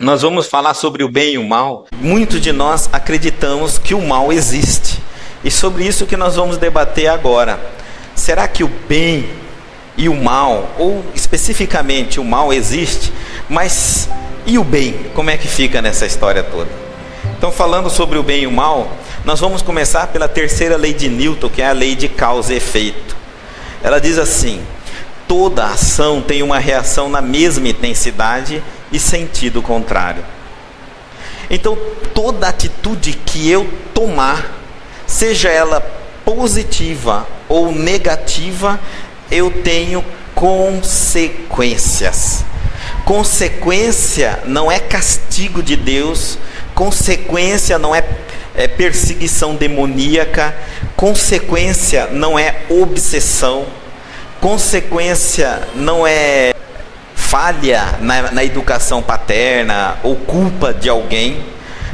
Nós vamos falar sobre o bem e o mal. Muitos de nós acreditamos que o mal existe. E sobre isso que nós vamos debater agora. Será que o bem e o mal, ou especificamente o mal existe, mas e o bem? Como é que fica nessa história toda? Então, falando sobre o bem e o mal, nós vamos começar pela terceira lei de Newton, que é a lei de causa e efeito. Ela diz assim: toda ação tem uma reação na mesma intensidade e sentido contrário. Então, toda atitude que eu tomar, seja ela positiva ou negativa, eu tenho consequências. Consequência não é castigo de Deus, consequência não é perseguição demoníaca, consequência não é obsessão, consequência não é falha na educação paterna ou culpa de alguém.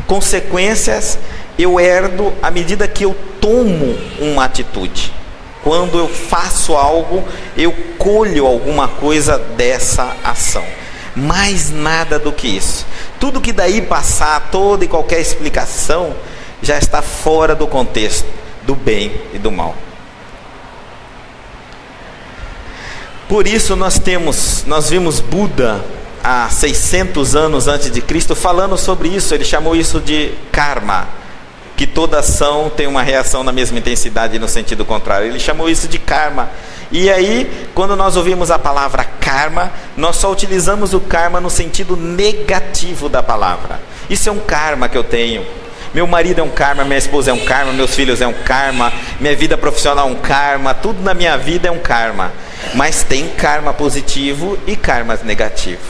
Consequências eu herdo à medida que eu tomo uma atitude. Quando eu faço algo, eu colho alguma coisa dessa ação. Mais nada do que isso. Tudo que daí passar, toda e qualquer explicação, já está fora do contexto do bem e do mal. Por isso nós vimos Buda há 600 anos antes de Cristo falando sobre isso. Ele chamou isso de karma, que toda ação tem uma reação na mesma intensidade e no sentido contrário. Ele chamou isso de karma. E aí, quando nós ouvimos a palavra karma, nós só utilizamos o karma no sentido negativo da palavra. Isso é um karma que eu tenho. Meu marido é um karma, minha esposa é um karma, meus filhos é um karma, minha vida profissional é um karma, tudo na minha vida é um karma. Mas tem karma positivo e karmas negativo.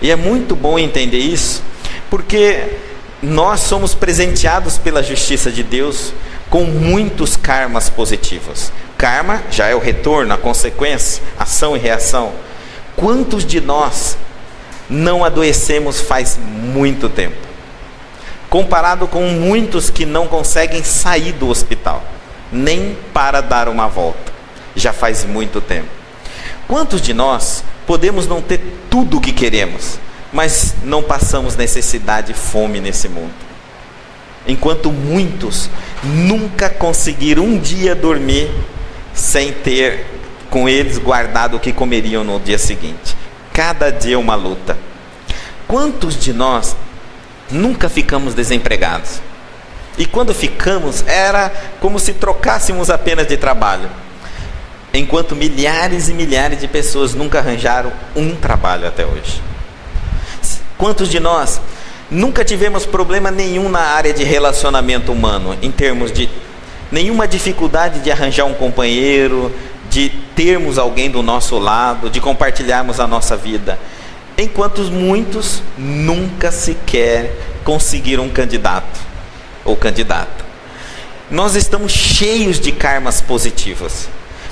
E é muito bom entender isso, porque nós somos presenteados pela justiça de Deus com muitos karmas positivos. Karma já é o retorno, a consequência, ação e reação. Quantos de nós não adoecemos faz muito tempo? Comparado com muitos que não conseguem sair do hospital, nem para dar uma volta. Já faz muito tempo. Quantos de nós podemos não ter tudo o que queremos, mas não passamos necessidade e fome nesse mundo? Enquanto muitos nunca conseguiram um dia dormir sem ter com eles guardado o que comeriam no dia seguinte. Cada dia uma luta. Quantos de nós nunca ficamos desempregados? E quando ficamos, era como se trocássemos apenas de trabalho. Enquanto milhares e milhares de pessoas nunca arranjaram um trabalho até hoje. Quantos de nós nunca tivemos problema nenhum na área de relacionamento humano, em termos de nenhuma dificuldade de arranjar um companheiro, de termos alguém do nosso lado, de compartilharmos a nossa vida? Enquanto muitos nunca sequer conseguiram um candidato ou candidata. Nós estamos cheios de karmas positivos,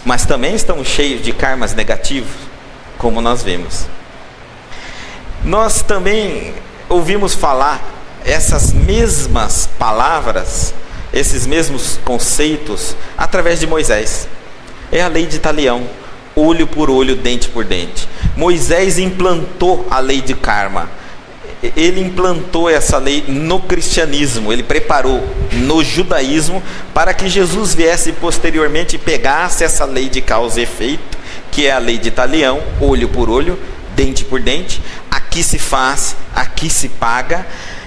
mas também estamos cheios de karmas negativos, como nós vimos. Nós também ouvimos falar essas mesmas palavras, esses mesmos conceitos, através de Moisés. É a lei de Talião, olho por olho, dente por dente. Moisés implantou a lei de karma. Ele implantou essa lei no cristianismo, ele preparou no judaísmo para que Jesus viesse posteriormente e pegasse essa lei de causa e efeito, que é a lei de Talião, olho por olho, dente por dente. Aqui se faz, aqui se paga.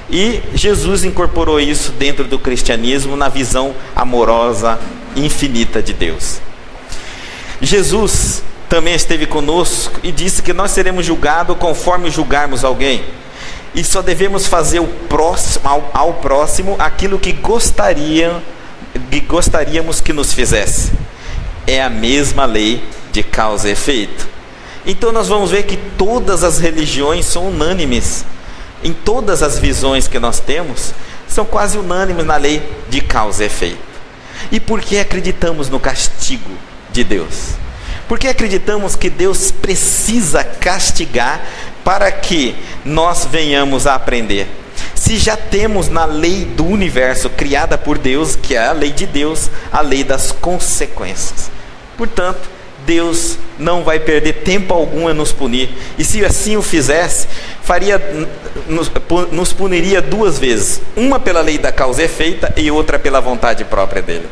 E Jesus incorporou isso dentro do cristianismo na visão amorosa, infinita de Deus. Jesus também esteve conosco e disse que nós seremos julgados conforme julgarmos alguém. E só devemos fazer ao próximo aquilo que gostaríamos que nos fizesse. É a mesma lei de causa e efeito. Então nós vamos ver que todas as religiões são unânimes. Em todas as visões que nós temos, são quase unânimes na lei de causa e efeito. E por que acreditamos no castigo de Deus? Porque acreditamos que Deus precisa castigar para que nós venhamos a aprender. Se já temos na lei do universo criada por Deus, que é a lei de Deus, a lei das consequências. Portanto, Deus não vai perder tempo algum em nos punir. E se assim o fizesse, nos puniria duas vezes. Uma pela lei da causa e efeito e outra pela vontade própria dele.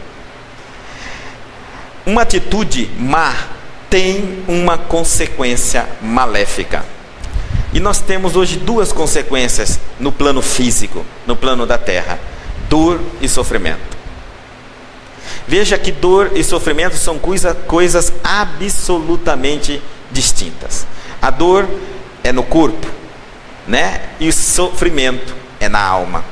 Uma atitude má tem uma consequência maléfica. E nós temos hoje duas consequências no plano físico, no plano da terra: dor e sofrimento. Veja que dor e sofrimento são coisas absolutamente distintas. A dor é no corpo, né? E o sofrimento é na alma.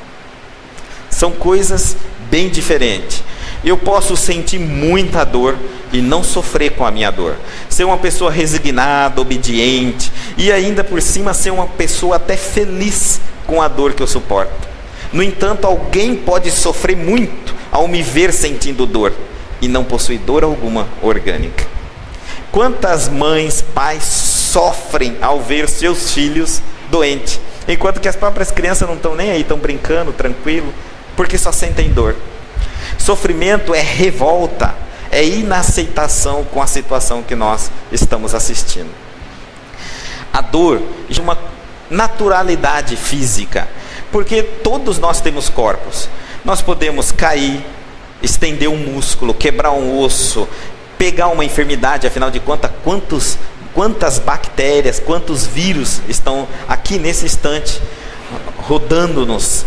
São coisas bem diferentes. Eu posso sentir muita dor e não sofrer com a minha dor. Ser uma pessoa resignada, obediente e ainda por cima ser uma pessoa até feliz com a dor que eu suporto. No entanto, alguém pode sofrer muito ao me ver sentindo dor e não possui dor alguma orgânica. Quantas mães, pais sofrem ao ver seus filhos doentes, enquanto que as próprias crianças não estão nem aí, estão brincando, tranquilo, porque só sentem dor. Sofrimento é revolta, é inaceitação com a situação que nós estamos assistindo. A dor é uma naturalidade física, porque todos nós temos corpos. Nós podemos cair, estender um músculo, quebrar um osso, pegar uma enfermidade. Afinal de contas, quantas bactérias, quantos vírus estão aqui nesse instante rodando-nos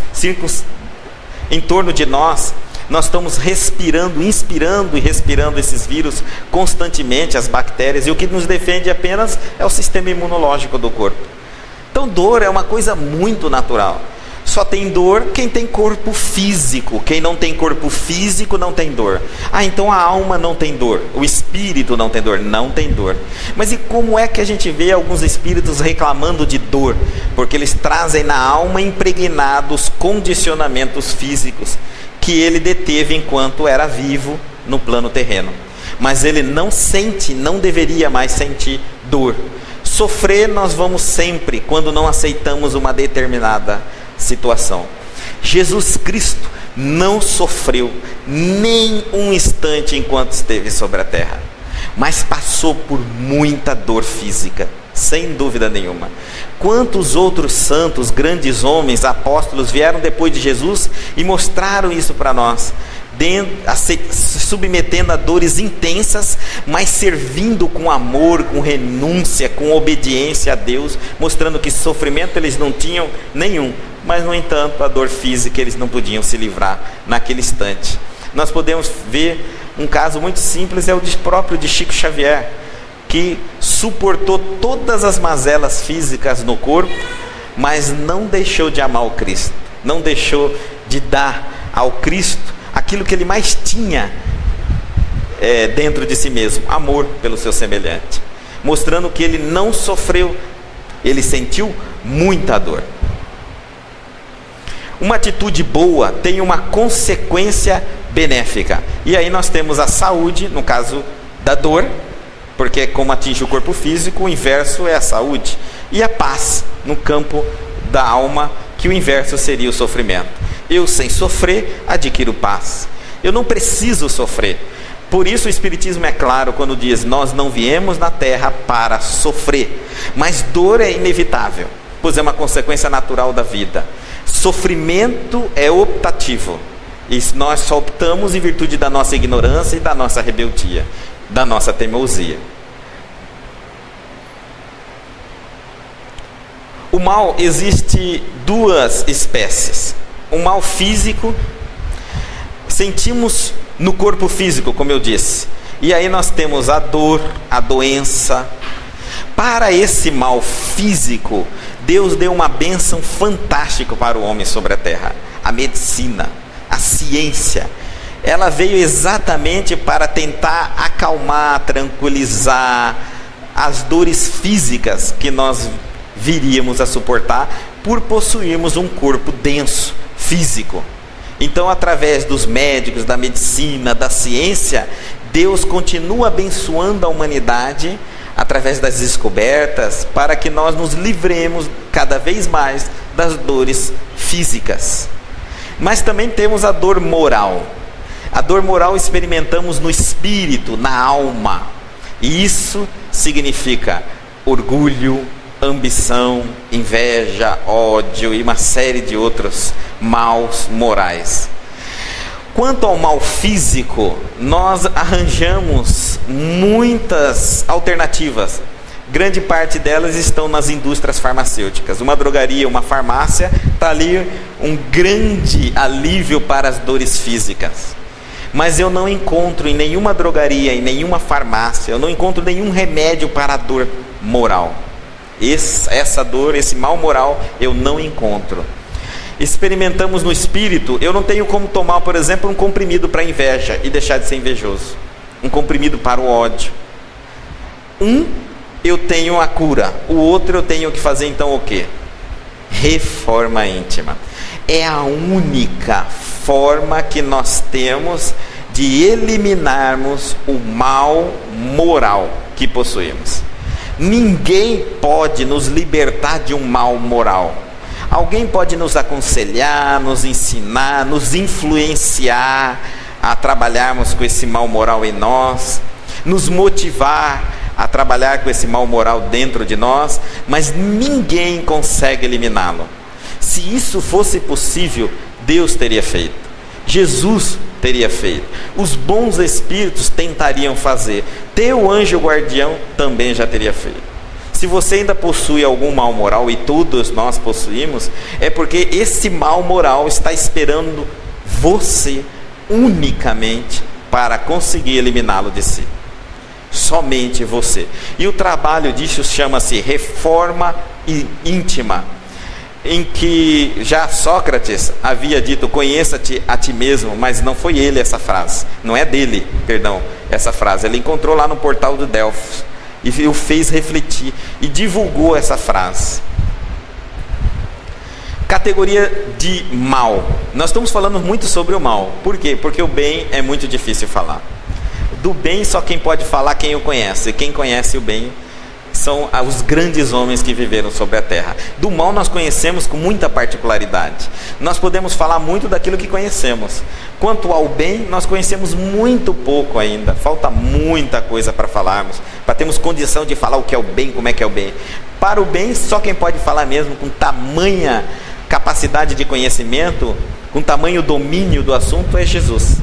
em torno de nós. Nós estamos respirando, inspirando e respirando esses vírus constantemente, as bactérias, e o que nos defende apenas é o sistema imunológico do corpo. Então dor é uma coisa muito natural. Só tem dor quem tem corpo físico. Quem não tem corpo físico não tem dor. Então a alma não tem dor, o espírito não tem dor. Não tem dor. Mas e como é que a gente vê alguns espíritos reclamando de dor? Porque eles trazem na alma impregnados condicionamentos físicos que ele deteve enquanto era vivo no plano terreno. Mas ele não sente, não deveria mais sentir dor. Sofrer nós vamos sempre quando não aceitamos uma determinada situação. Jesus Cristo não sofreu nem um instante enquanto esteve sobre a terra, mas passou por muita dor física, sem dúvida nenhuma. Quantos outros santos, grandes homens, apóstolos vieram depois de Jesus e mostraram isso para nós, se submetendo a dores intensas, mas servindo com amor, com renúncia, com obediência a Deus, mostrando que sofrimento eles não tinham nenhum, mas no entanto a dor física eles não podiam se livrar naquele instante. Nós podemos ver um caso muito simples, é o próprio de Chico Xavier, que suportou todas as mazelas físicas no corpo, mas não deixou de amar o Cristo, não deixou de dar ao Cristo aquilo que ele mais tinha dentro de si mesmo, amor pelo seu semelhante, mostrando que ele não sofreu, ele sentiu muita dor. Uma atitude boa tem uma consequência benéfica, e aí nós temos a saúde, no caso da dor, porque como atinge o corpo físico, o inverso é a saúde, e a paz no campo da alma, que o inverso seria o sofrimento. Eu, sem sofrer, adquiro paz. Eu não preciso sofrer. Por isso o Espiritismo é claro quando diz: nós não viemos na terra para sofrer, mas dor é inevitável, pois é uma consequência natural da vida. Sofrimento é optativo, e nós só optamos em virtude da nossa ignorância e da nossa rebeldia, da nossa teimosia. O mal existe duas espécies. O mal físico, sentimos no corpo físico, como eu disse, e aí nós temos a dor, a doença. Para esse mal físico, Deus deu uma bênção fantástica para o homem sobre a terra: a medicina, a ciência. Ela veio exatamente para tentar acalmar, tranquilizar as dores físicas que nós viríamos a suportar por possuirmos um corpo denso, físico. Então, através dos médicos, da medicina, da ciência, Deus continua abençoando a humanidade através das descobertas, para que nós nos livremos cada vez mais das dores físicas. Mas também temos a dor moral. A dor moral experimentamos no espírito, na alma. E isso significa orgulho, ambição, inveja, ódio e uma série de outros maus morais. Quanto ao mal físico, nós arranjamos muitas alternativas. Grande parte delas estão nas indústrias farmacêuticas. Uma drogaria, uma farmácia, está ali um grande alívio para as dores físicas. Mas eu não encontro em nenhuma drogaria, em nenhuma farmácia, eu não encontro nenhum remédio para a dor moral. Essa dor, esse mal moral, eu não encontro. Experimentamos no espírito. Eu não tenho como tomar, por exemplo, um comprimido para inveja e deixar de ser invejoso. Um comprimido para o ódio. Eu tenho a cura. O outro eu tenho que fazer então o quê? Reforma íntima. É a única forma que nós temos de eliminarmos o mal moral que possuímos. Ninguém pode nos libertar de um mal moral. Alguém pode nos aconselhar, nos ensinar, nos influenciar a trabalharmos com esse mal moral em nós, nos motivar a trabalhar com esse mal moral dentro de nós, mas ninguém consegue eliminá-lo. Se isso fosse possível, Deus teria feito, Jesus teria feito, os bons espíritos tentariam fazer, teu anjo guardião também já teria feito. Se você ainda possui algum mal moral, e todos nós possuímos, é porque esse mal moral está esperando você unicamente para conseguir eliminá-lo de si. Somente você. E o trabalho disso chama-se reforma íntima, em que já Sócrates havia dito: conheça-te a ti mesmo, mas não foi ele essa frase, não é dele, perdão, essa frase, ele encontrou lá no portal do Delfos e o fez refletir e divulgou essa frase. Categoria de mal. Nós estamos falando muito sobre o mal. Por quê? Porque o bem é muito difícil falar. Do bem só quem pode falar quem o conhece. E quem conhece o bem são os grandes homens que viveram sobre a terra. Do mal nós conhecemos com muita particularidade. Nós podemos falar muito daquilo que conhecemos. Quanto ao bem, nós conhecemos muito pouco ainda. Falta muita coisa para falarmos, para termos condição de falar o que é o bem, como é que é o bem. Para o bem, só quem pode falar mesmo com tamanha capacidade de conhecimento, com tamanho domínio do assunto, é Jesus.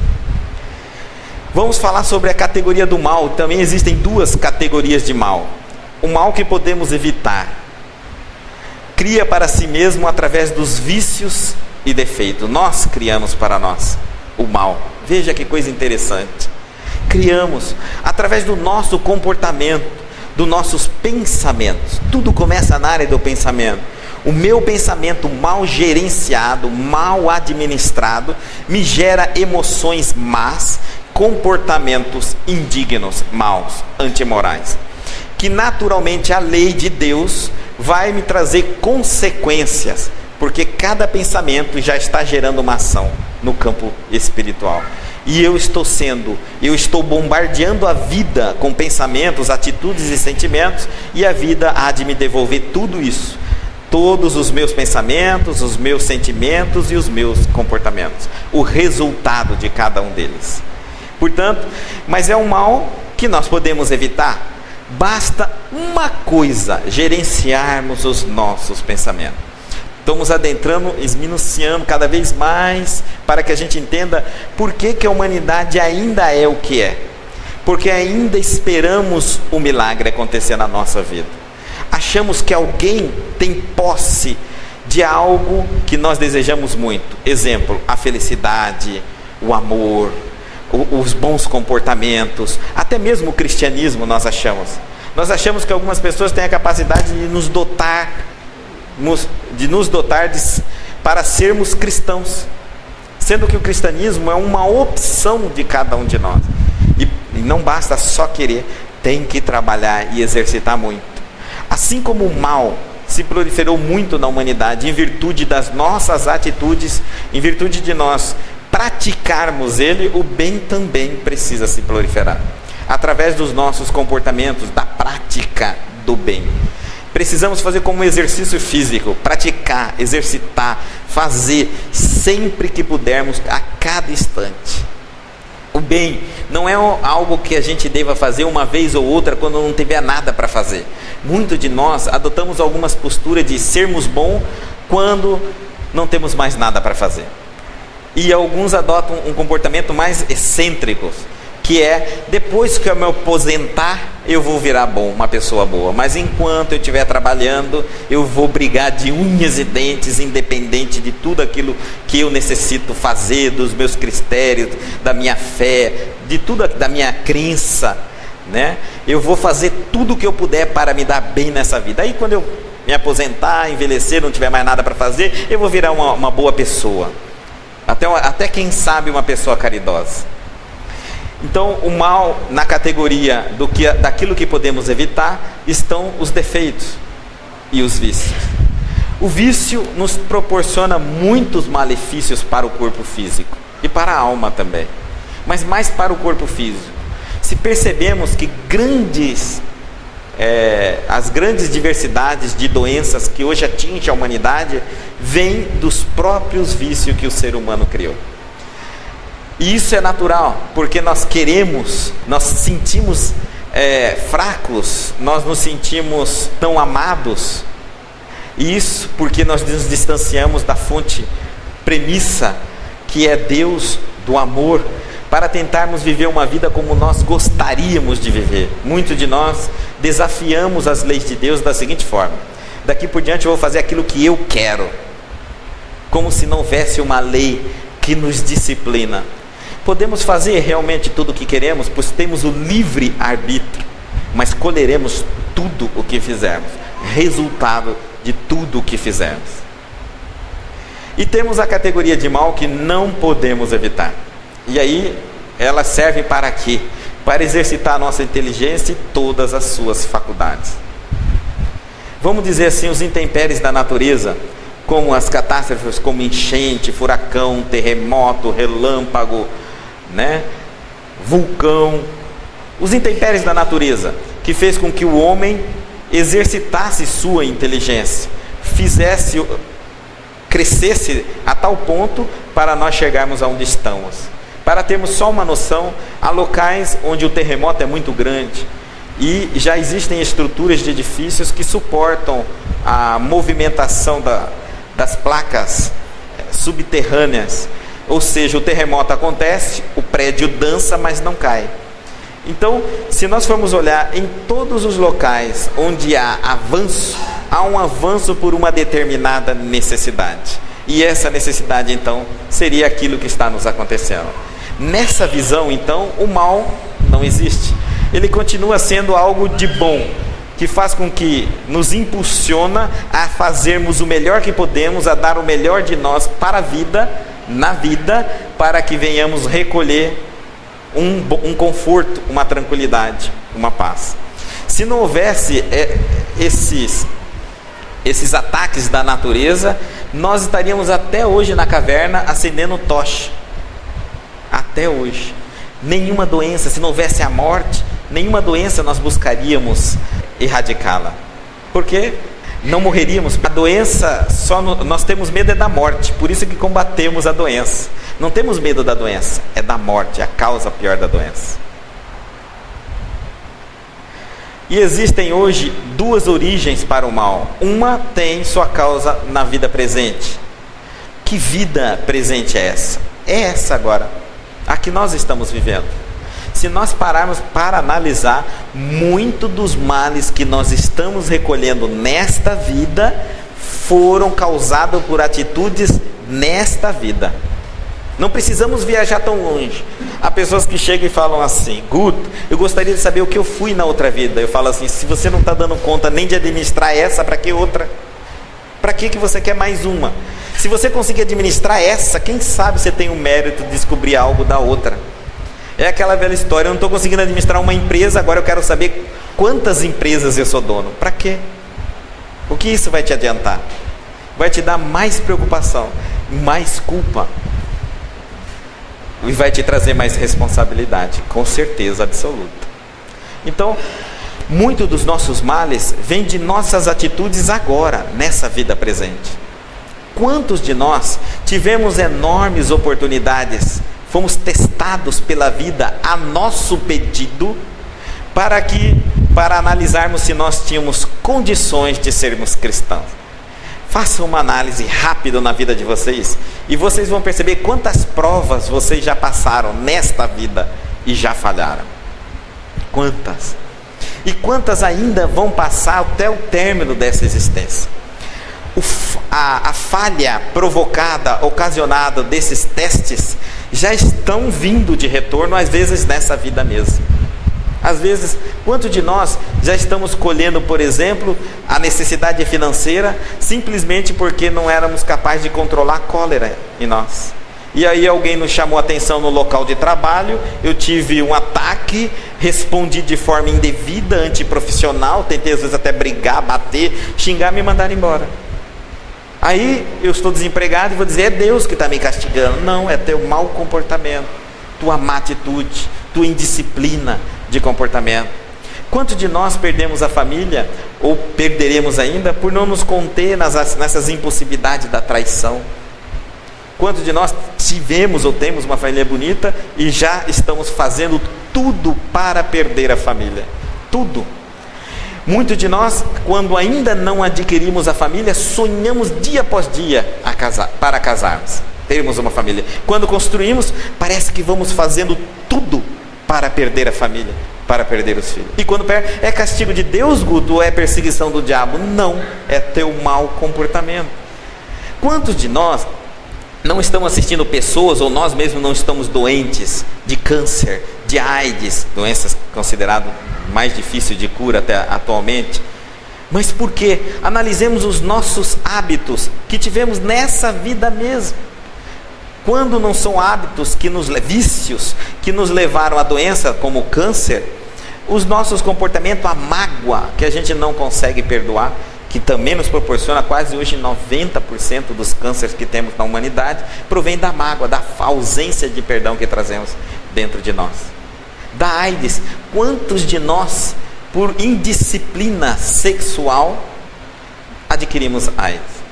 Vamos falar sobre a categoria do mal. Também existem duas categorias de mal. O mal que podemos evitar. Cria para si mesmo através dos vícios e defeitos. Nós criamos para nós o mal. Veja que coisa interessante. Criamos através do nosso comportamento, dos nossos pensamentos. Tudo começa na área do pensamento. O meu pensamento mal gerenciado, mal administrado, me gera emoções más, comportamentos indignos, maus, antimorais. Que naturalmente a lei de Deus vai me trazer consequências, porque cada pensamento já está gerando uma ação no campo espiritual. E eu estou bombardeando a vida com pensamentos, atitudes e sentimentos, e a vida há de me devolver tudo isso. Todos os meus pensamentos, os meus sentimentos e os meus comportamentos. O resultado de cada um deles. Portanto, mas é um mal que nós podemos evitar. Basta uma coisa: gerenciarmos os nossos pensamentos. Estamos adentrando, esmiuçando cada vez mais para que a gente entenda por que a humanidade ainda é o que é. Porque ainda esperamos o milagre acontecer na nossa vida. Achamos que alguém tem posse de algo que nós desejamos muito. Exemplo, a felicidade, o amor, os bons comportamentos, até mesmo o cristianismo nós achamos. Nós achamos que algumas pessoas têm a capacidade de nos dotar para sermos cristãos, sendo que o cristianismo é uma opção de cada um de nós. E não basta só querer, tem que trabalhar e exercitar muito. Assim como o mal se proliferou muito na humanidade em virtude das nossas atitudes, em virtude de nós praticarmos ele, o bem também precisa se proliferar. Através dos nossos comportamentos, da prática do bem. Precisamos fazer como um exercício físico, praticar, exercitar, fazer sempre que pudermos, a cada instante. bem, não é algo que a gente deva fazer uma vez ou outra quando não tiver nada para fazer. Muito de nós adotamos algumas posturas de sermos bons quando não temos mais nada para fazer. E alguns adotam um comportamento mais excêntrico, que é, depois que eu me aposentar, eu vou virar bom, uma pessoa boa. Mas enquanto eu estiver trabalhando, eu vou brigar de unhas e dentes, independente de tudo aquilo que eu necessito fazer, dos meus critérios, da minha fé, de tudo, da minha crença, né? Eu vou fazer tudo o que eu puder para me dar bem nessa vida. Aí quando eu me aposentar, envelhecer, não tiver mais nada para fazer, eu vou virar uma boa pessoa. Até quem sabe uma pessoa caridosa. Então, o mal, na categoria daquilo que podemos evitar, estão os defeitos e os vícios. O vício nos proporciona muitos malefícios para o corpo físico e para a alma também, mas mais para o corpo físico. Se percebemos que as grandes diversidades de doenças que hoje atingem a humanidade vêm dos próprios vícios que o ser humano criou. E isso é natural, porque nós sentimos fracos, nós nos sentimos tão amados. E isso porque nós nos distanciamos da fonte premissa, que é Deus do amor, para tentarmos viver uma vida como nós gostaríamos de viver. Muitos de nós desafiamos as leis de Deus da seguinte forma: daqui por diante eu vou fazer aquilo que eu quero, como se não houvesse uma lei que nos disciplina. Podemos fazer realmente tudo o que queremos, pois temos o livre arbítrio, mas colheremos tudo o que fizermos, resultado de tudo o que fizermos. E temos a categoria de mal que não podemos evitar. E aí, ela serve para quê? Para exercitar a nossa inteligência e todas as suas faculdades. Vamos dizer assim, os intempéries da natureza, como as catástrofes, como enchente, furacão, terremoto, relâmpago, vulcão, os intempéries da natureza, que fez com que o homem exercitasse sua inteligência, crescesse a tal ponto para nós chegarmos aonde estamos. Para termos só uma noção, há locais onde o terremoto é muito grande e já existem estruturas de edifícios que suportam a movimentação das placas subterrâneas. Ou seja, o terremoto acontece, o prédio dança, mas não cai. Então, se nós formos olhar em todos os locais onde há avanço, há um avanço por uma determinada necessidade. E essa necessidade, então, seria aquilo que está nos acontecendo. Nessa visão, então, o mal não existe. Ele continua sendo algo de bom, que faz com que nos impulsiona a fazermos o melhor que podemos, a dar o melhor de nós para a vida, na vida, para que venhamos recolher um conforto, uma tranquilidade, uma paz. Se não houvesse esses ataques da natureza, nós estaríamos até hoje na caverna acendendo tocha. Até hoje. Nenhuma doença, se não houvesse a morte, nenhuma doença nós buscaríamos erradicá-la. Por quê? Não morreríamos. A doença, nós temos medo da morte, por isso que combatemos a doença. Não temos medo da doença, é da morte, é a causa pior da doença. E existem hoje duas origens para o mal. Uma tem sua causa na vida presente. Que vida presente é essa? É essa agora, a que nós estamos vivendo. Se nós pararmos para analisar, muito dos males que nós estamos recolhendo nesta vida foram causados por atitudes nesta vida. Não precisamos viajar tão longe. Há pessoas que chegam e falam assim: Guto, eu gostaria de saber o que eu fui na outra vida. Eu falo assim: se você não está dando conta nem de administrar essa, para que outra? Para que você quer mais uma? Se você conseguir administrar essa, quem sabe você tem o mérito de descobrir algo da outra. É aquela velha história: eu não estou conseguindo administrar uma empresa, agora eu quero saber quantas empresas eu sou dono. Para quê? O que isso vai te adiantar? Vai te dar mais preocupação, mais culpa, e vai te trazer mais responsabilidade, com certeza absoluta. Então, muito dos nossos males vem de nossas atitudes agora, nessa vida presente. Quantos de nós tivemos enormes oportunidades fomos testados pela vida a nosso pedido, para analisarmos se nós tínhamos condições de sermos cristãos. Façam uma análise rápida na vida de vocês e vocês vão perceber quantas provas vocês já passaram nesta vida e já falharam. Quantas? E quantas ainda vão passar até o término dessa existência. A falha provocada, ocasionada desses testes já estão vindo de retorno, às vezes nessa vida mesmo. Às vezes, quanto de nós já estamos colhendo, por exemplo, a necessidade financeira simplesmente porque não éramos capazes de controlar a cólera em nós. E aí alguém nos chamou a atenção no local de trabalho, eu tive um ataque, respondi de forma indevida, antiprofissional, tentei às vezes até brigar, bater, xingar, me mandar embora. Aí eu estou desempregado e vou dizer, é Deus que está me castigando. Não, é teu mau comportamento, tua má atitude, tua indisciplina de comportamento. Quanto de nós perdemos a família, ou perderemos ainda, por não nos conter nessas impossibilidades da traição? Quanto de nós tivemos ou temos uma família bonita e já estamos fazendo tudo para perder a família? Tudo. Muito de nós, quando ainda não adquirimos a família, sonhamos dia após dia para casarmos, termos uma família. Quando construímos, parece que vamos fazendo tudo para perder a família, para perder os filhos. E quando perde, é castigo de Deus, Guto, ou é perseguição do diabo? Não, é teu mau comportamento. Quantos de nós não estamos assistindo pessoas, ou nós mesmos não estamos doentes de câncer, de AIDS, doenças consideradas mais difíceis de cura até atualmente? Mas por quê? Analisemos os nossos hábitos que tivemos nessa vida mesmo. Quando não são hábitos, vícios que nos levaram à doença, como o câncer, os nossos comportamentos, a mágoa que a gente não consegue perdoar, que também nos proporciona quase hoje 90% dos cânceres que temos na humanidade, provém da mágoa, da ausência de perdão que trazemos dentro de nós. Da AIDS, quantos de nós, por indisciplina sexual, adquirimos AIDS?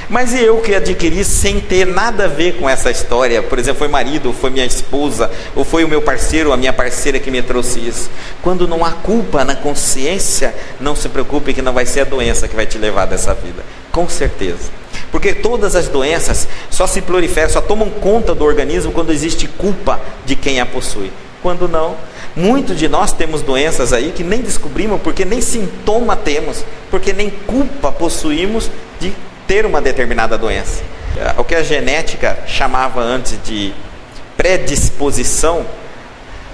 Mas e eu que adquiri sem ter nada a ver com essa história? Por exemplo, foi marido, foi minha esposa, ou foi o meu parceiro, a minha parceira que me trouxe isso. Quando não há culpa na consciência, não se preocupe que não vai ser a doença que vai te levar dessa vida. Com certeza. Porque todas as doenças só se proliferam, só tomam conta do organismo quando existe culpa de quem a possui. Quando não, muitos de nós temos doenças aí que nem descobrimos, porque nem sintoma temos, porque nem culpa possuímos de ter uma determinada doença. O que a genética chamava antes de predisposição,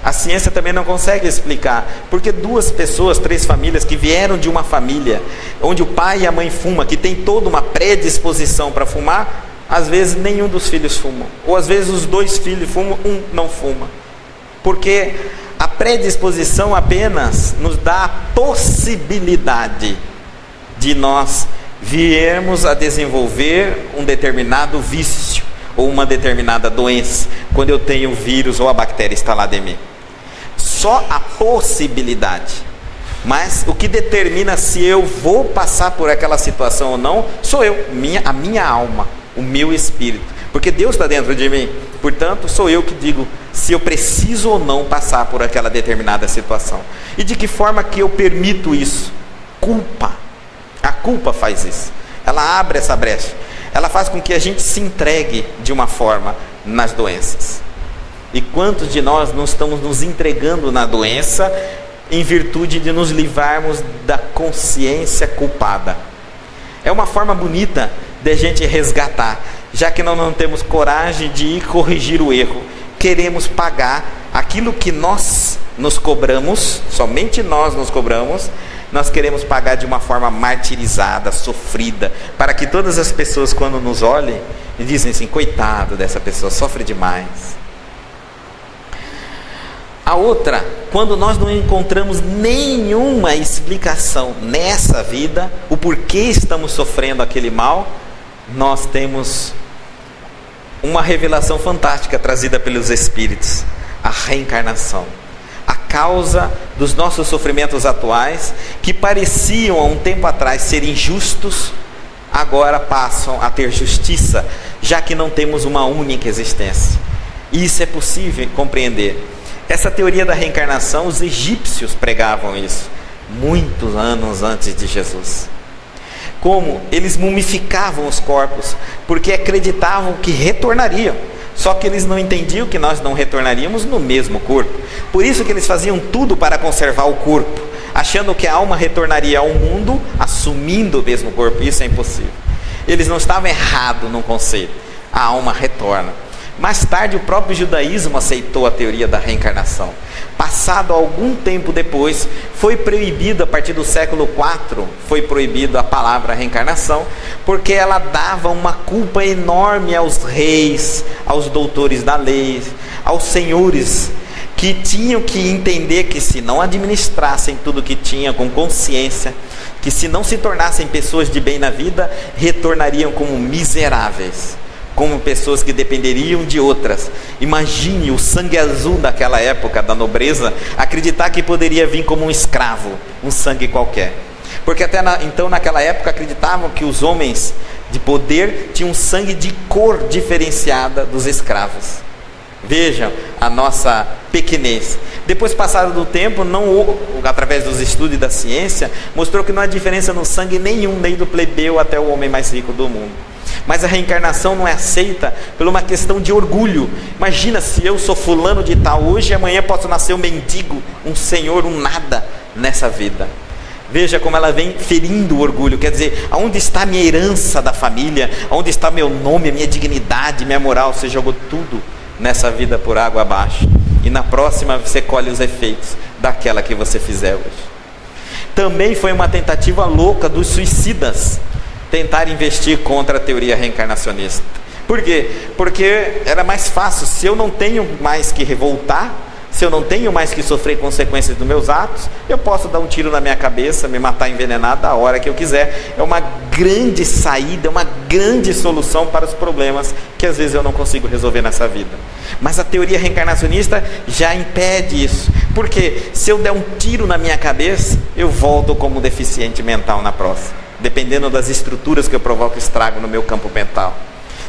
a ciência também não consegue explicar, porque 2 pessoas, 3 famílias que vieram de uma família onde o pai e a mãe fumam, que tem toda uma predisposição para fumar, às vezes nenhum dos filhos fuma, ou às vezes os 2 filhos fumam, um não fuma, porque a predisposição apenas nos dá a possibilidade de nós viermos a desenvolver um determinado vício ou uma determinada doença, quando eu tenho o vírus ou a bactéria instalada em mim. Só a possibilidade. Mas o que determina se eu vou passar por aquela situação ou não, sou eu, a minha alma, o meu espírito. Porque Deus está dentro de mim. Portanto, sou eu que digo se eu preciso ou não passar por aquela determinada situação. E de que forma que eu permito isso? Culpa. A culpa faz isso. Ela abre essa brecha. Ela faz com que a gente se entregue de uma forma nas doenças. E quantos de nós não estamos nos entregando na doença em virtude de nos livrarmos da consciência culpada? É uma forma bonita de a gente resgatar, já que nós não temos coragem de ir corrigir o erro. Queremos pagar aquilo que nós nos cobramos, somente nós nos cobramos. Nós queremos pagar de uma forma martirizada, sofrida, para que todas as pessoas, quando nos olhem, dizem assim: coitado dessa pessoa, sofre demais. A outra, quando nós não encontramos nenhuma explicação nessa vida, o porquê estamos sofrendo aquele mal, nós temos uma revelação fantástica trazida pelos Espíritos: a reencarnação. A causa dos nossos sofrimentos atuais, que pareciam há um tempo atrás ser injustos, agora passam a ter justiça, já que não temos uma única existência. Isso é possível compreender. Essa teoria da reencarnação, os egípcios pregavam isso muitos anos antes de Jesus. Como eles mumificavam os corpos, porque acreditavam que retornariam. Só que eles não entendiam que nós não retornaríamos no mesmo corpo. Por isso que eles faziam tudo para conservar o corpo, achando que a alma retornaria ao mundo assumindo o mesmo corpo. Isso é impossível. Eles não estavam errados no conceito. A alma retorna. Mais tarde o próprio judaísmo aceitou a teoria da reencarnação. Passado algum tempo depois, foi proibido a partir do século IV, foi proibida a palavra reencarnação, porque ela dava uma culpa enorme aos reis, aos doutores da lei, aos senhores, que tinham que entender que se não administrassem tudo que tinha com consciência, que se não se tornassem pessoas de bem na vida, retornariam como miseráveis, como pessoas que dependeriam de outras. Imagine o sangue azul daquela época da nobreza, acreditar que poderia vir como um escravo, um sangue qualquer. Porque até então naquela época acreditavam que os homens de poder tinham sangue de cor diferenciada dos escravos. Vejam a nossa pequenez. Depois, passado do tempo, através dos estudos e da ciência, mostrou que não há diferença no sangue nenhum, nem do plebeu até o homem mais rico do mundo. Mas a reencarnação não é aceita por uma questão de orgulho. Imagina se eu sou fulano de tal hoje e amanhã posso nascer um mendigo, um senhor, um nada nessa vida. Veja como ela vem ferindo o orgulho. Quer dizer, aonde está a minha herança da família? Aonde está meu nome, a minha dignidade, minha moral? Você jogou tudo nessa vida por água abaixo. E na próxima você colhe os efeitos daquela que você fizer hoje. Também foi uma tentativa louca dos suicidas tentar investir contra a teoria reencarnacionista. Por quê? Porque era mais fácil. Se eu não tenho mais que revoltar, se eu não tenho mais que sofrer consequências dos meus atos, eu posso dar um tiro na minha cabeça, me matar envenenado a hora que eu quiser. É uma grande saída, é uma grande solução para os problemas que às vezes eu não consigo resolver nessa vida. Mas a teoria reencarnacionista já impede isso. Porque se eu der um tiro na minha cabeça, eu volto como deficiente mental na próxima, dependendo das estruturas que eu provoco estrago no meu campo mental.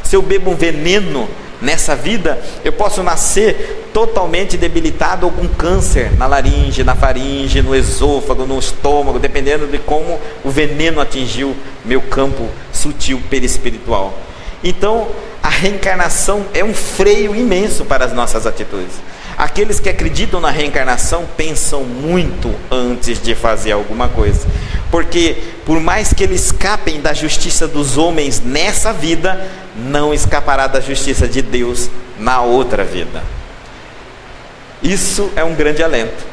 Se eu bebo um veneno nessa vida, eu posso nascer totalmente debilitado ou com câncer na laringe, na faringe, no esôfago, no estômago, dependendo de como o veneno atingiu meu campo sutil perispiritual. Então, a reencarnação é um freio imenso para as nossas atitudes. Aqueles que acreditam na reencarnação pensam muito antes de fazer alguma coisa, porque por mais que eles escapem da justiça dos homens nessa vida, não escapará da justiça de Deus na outra vida. Isso é um grande alento,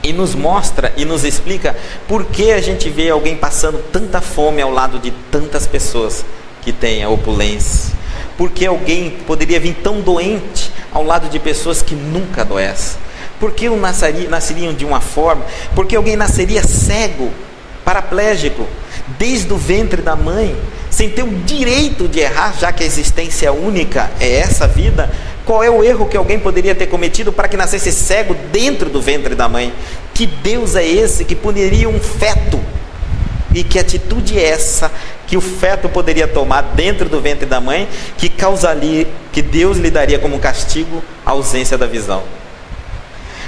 e nos mostra e nos explica por que a gente vê alguém passando tanta fome ao lado de tantas pessoas que têm a opulência. Porque alguém poderia vir tão doente ao lado de pessoas que nunca adoecem? Porque nasceriam de uma forma? Porque alguém nasceria cego, paraplégico, desde o ventre da mãe, sem ter o direito de errar, já que a existência única é essa vida? Qual é o erro que alguém poderia ter cometido para que nascesse cego dentro do ventre da mãe? Que Deus é esse que puniria um feto? E que atitude é essa que o feto poderia tomar dentro do ventre da mãe, que causaria, que Deus lhe daria como castigo a ausência da visão?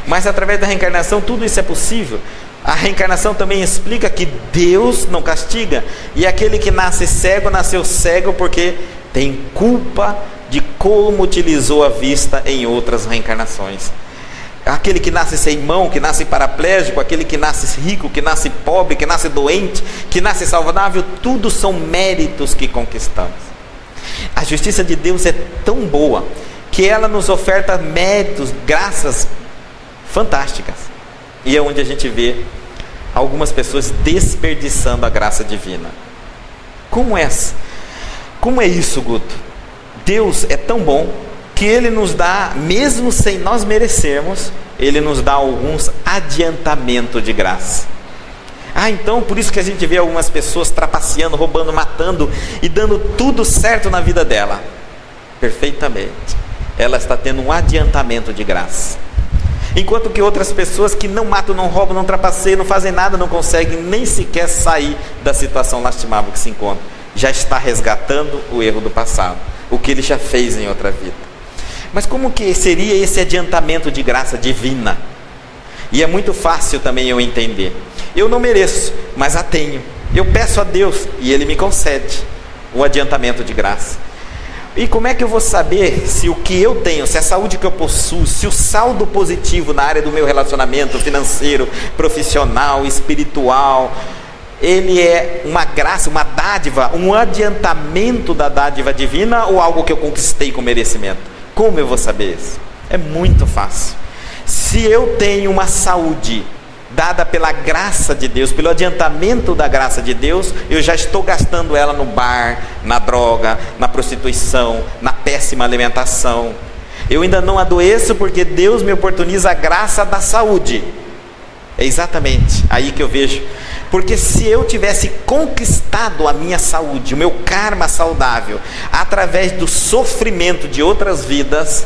Mas através da reencarnação tudo isso é possível. A reencarnação também explica que Deus não castiga, e aquele que nasce cego, nasceu cego porque tem culpa de como utilizou a vista em outras reencarnações. Aquele que nasce sem mão, que nasce paraplégico, aquele que nasce rico, que nasce pobre, que nasce doente, que nasce saudável, tudo são méritos que conquistamos. A justiça de Deus é tão boa que ela nos oferta méritos, graças fantásticas. E é onde a gente vê algumas pessoas desperdiçando a graça divina. Como é isso, Guto? Deus é tão bom que Ele nos dá, mesmo sem nós merecermos, Ele nos dá alguns adiantamentos de graça. Então por isso que a gente vê algumas pessoas trapaceando, roubando, matando e dando tudo certo na vida dela. Perfeitamente. Ela está tendo um adiantamento de graça. Enquanto que outras pessoas que não matam, não roubam, não trapaceiam, não fazem nada, não conseguem nem sequer sair da situação lastimável que se encontra. Já está resgatando o erro do passado, o que ele já fez em outra vida. Mas como que seria esse adiantamento de graça divina? E é muito fácil também eu entender. Eu não mereço, mas a tenho. Eu peço a Deus e Ele me concede o adiantamento de graça. E como é que eu vou saber se o que eu tenho, se a saúde que eu possuo, se o saldo positivo na área do meu relacionamento financeiro, profissional, espiritual, ele é uma graça, uma dádiva, um adiantamento da dádiva divina ou algo que eu conquistei com merecimento? Como eu vou saber isso? É muito fácil. Se eu tenho uma saúde dada pela graça de Deus, pelo adiantamento da graça de Deus, eu já estou gastando ela no bar, na droga, na prostituição, na péssima alimentação. Eu ainda não adoeço porque Deus me oportuniza a graça da saúde. É exatamente aí que eu vejo. Porque se eu tivesse conquistado a minha saúde, o meu karma saudável, através do sofrimento de outras vidas,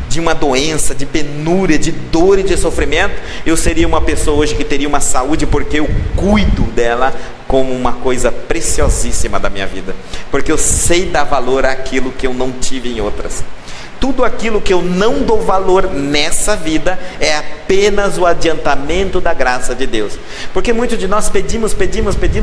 de uma doença, de penúria, de dor e de sofrimento, eu seria uma pessoa hoje que teria uma saúde porque eu cuido dela como uma coisa preciosíssima da minha vida, porque eu sei dar valor àquilo que eu não tive em outras. Tudo aquilo que eu não dou valor nessa vida é apenas o adiantamento da graça de Deus. Porque muitos de nós pedimos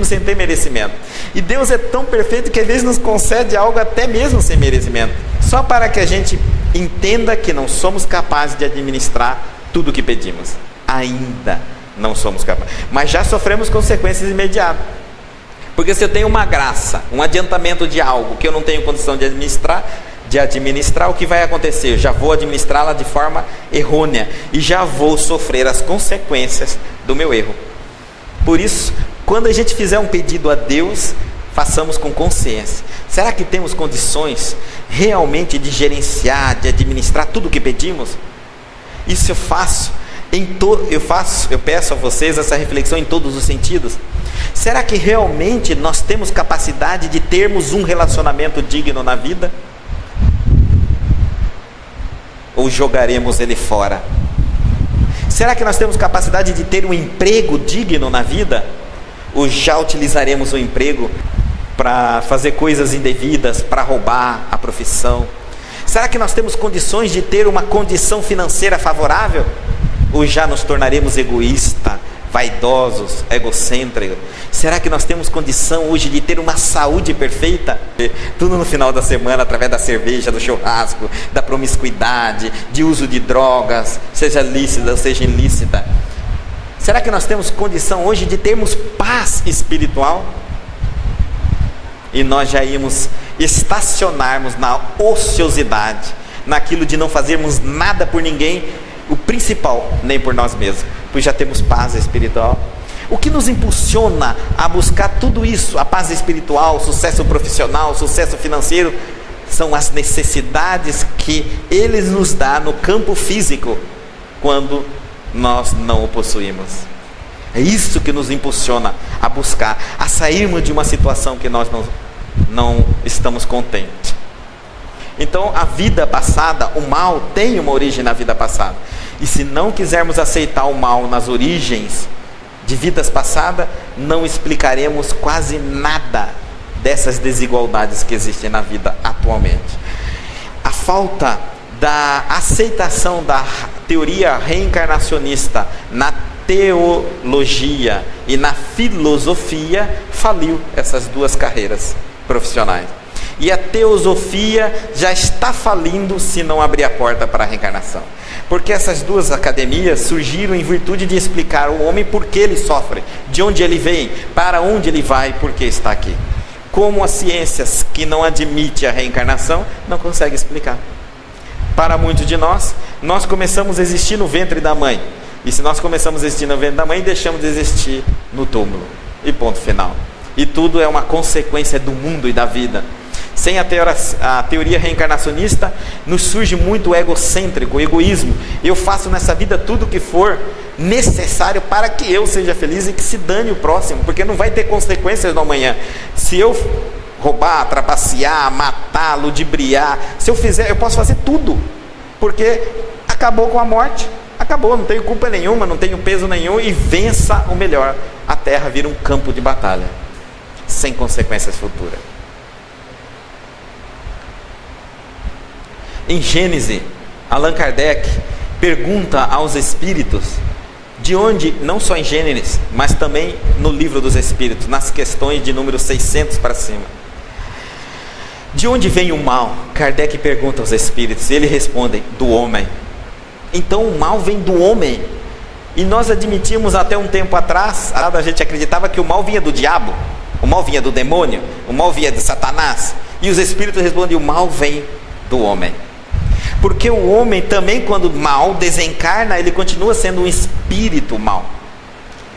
sem ter merecimento. E Deus é tão perfeito que às vezes nos concede algo até mesmo sem merecimento, só para que a gente entenda que não somos capazes de administrar tudo o que pedimos. Ainda não somos capazes, mas já sofremos consequências imediatas. Porque se eu tenho uma graça, um adiantamento de algo que eu não tenho condição de administrar, o que vai acontecer? Eu já vou administrá-la de forma errônea e já vou sofrer as consequências do meu erro. Por isso, quando a gente fizer um pedido a Deus, façamos com consciência. Será que temos condições realmente de gerenciar, de administrar tudo o que pedimos? Isso eu faço. Eu peço a vocês essa reflexão em todos os sentidos. Será que realmente nós temos capacidade de termos um relacionamento digno na vida? Ou jogaremos ele fora? Será que nós temos capacidade de ter um emprego digno na vida? Ou já utilizaremos o emprego para fazer coisas indevidas, para roubar a profissão? Será que nós temos condições de ter uma condição financeira favorável? Ou já nos tornaremos egoístas, vaidosos, egocêntricos? Será que nós temos condição hoje de ter uma saúde perfeita? Tudo no final da semana, através da cerveja, do churrasco, da promiscuidade, de uso de drogas, seja lícita ou seja ilícita. Será que nós temos condição hoje de termos paz espiritual? E nós já íamos estacionarmos na ociosidade, naquilo de não fazermos nada por ninguém, o principal, nem por nós mesmos, pois já temos paz espiritual. O que nos impulsiona a buscar tudo isso, a paz espiritual, sucesso profissional, sucesso financeiro, são as necessidades que Ele nos dá no campo físico, quando nós não o possuímos. É isso que nos impulsiona a buscar, a sairmos de uma situação que nós não estamos contentes. Então a vida passada, o mal tem uma origem na vida passada. E se não quisermos aceitar o mal nas origens de vidas passadas, não explicaremos quase nada dessas desigualdades que existem na vida atualmente. A falta da aceitação da teoria reencarnacionista na teologia e na filosofia faliu essas duas carreiras profissionais. E a teosofia já está falindo se não abrir a porta para a reencarnação. Porque essas duas academias surgiram em virtude de explicar ao homem por que ele sofre, de onde ele vem, para onde ele vai e por que está aqui. Como as ciências que não admitem a reencarnação não conseguem explicar. Para muitos de nós começamos a existir no ventre da mãe. E se nós começamos a existir no ventre da mãe, deixamos de existir no túmulo. E ponto final. E tudo é uma consequência do mundo e da vida. Sem a teoria reencarnacionista, nos surge muito egocêntrico, o egoísmo. Eu faço nessa vida tudo o que for necessário para que eu seja feliz e que se dane o próximo, porque não vai ter consequências no amanhã. Se eu roubar, trapacear, matar, ludibriar, se eu fizer, eu posso fazer tudo, porque acabou com a morte. Acabou, não tenho culpa nenhuma, não tenho peso nenhum, e vença o melhor. A terra vira um campo de batalha, sem consequências futuras. Em Gênesis, Allan Kardec pergunta aos espíritos, de onde, não só em Gênesis, mas também no livro dos espíritos, nas questões de número 600 para cima, de onde vem o mal? Kardec pergunta aos espíritos, e eles respondem, do homem. Então o mal vem do homem. E nós admitimos até um tempo atrás, a gente acreditava que o mal vinha do diabo, o mal vinha do demônio, o mal vinha de Satanás. E os espíritos respondem, o mal vem do homem. Porque o homem também, quando mal desencarna, ele continua sendo um espírito mal.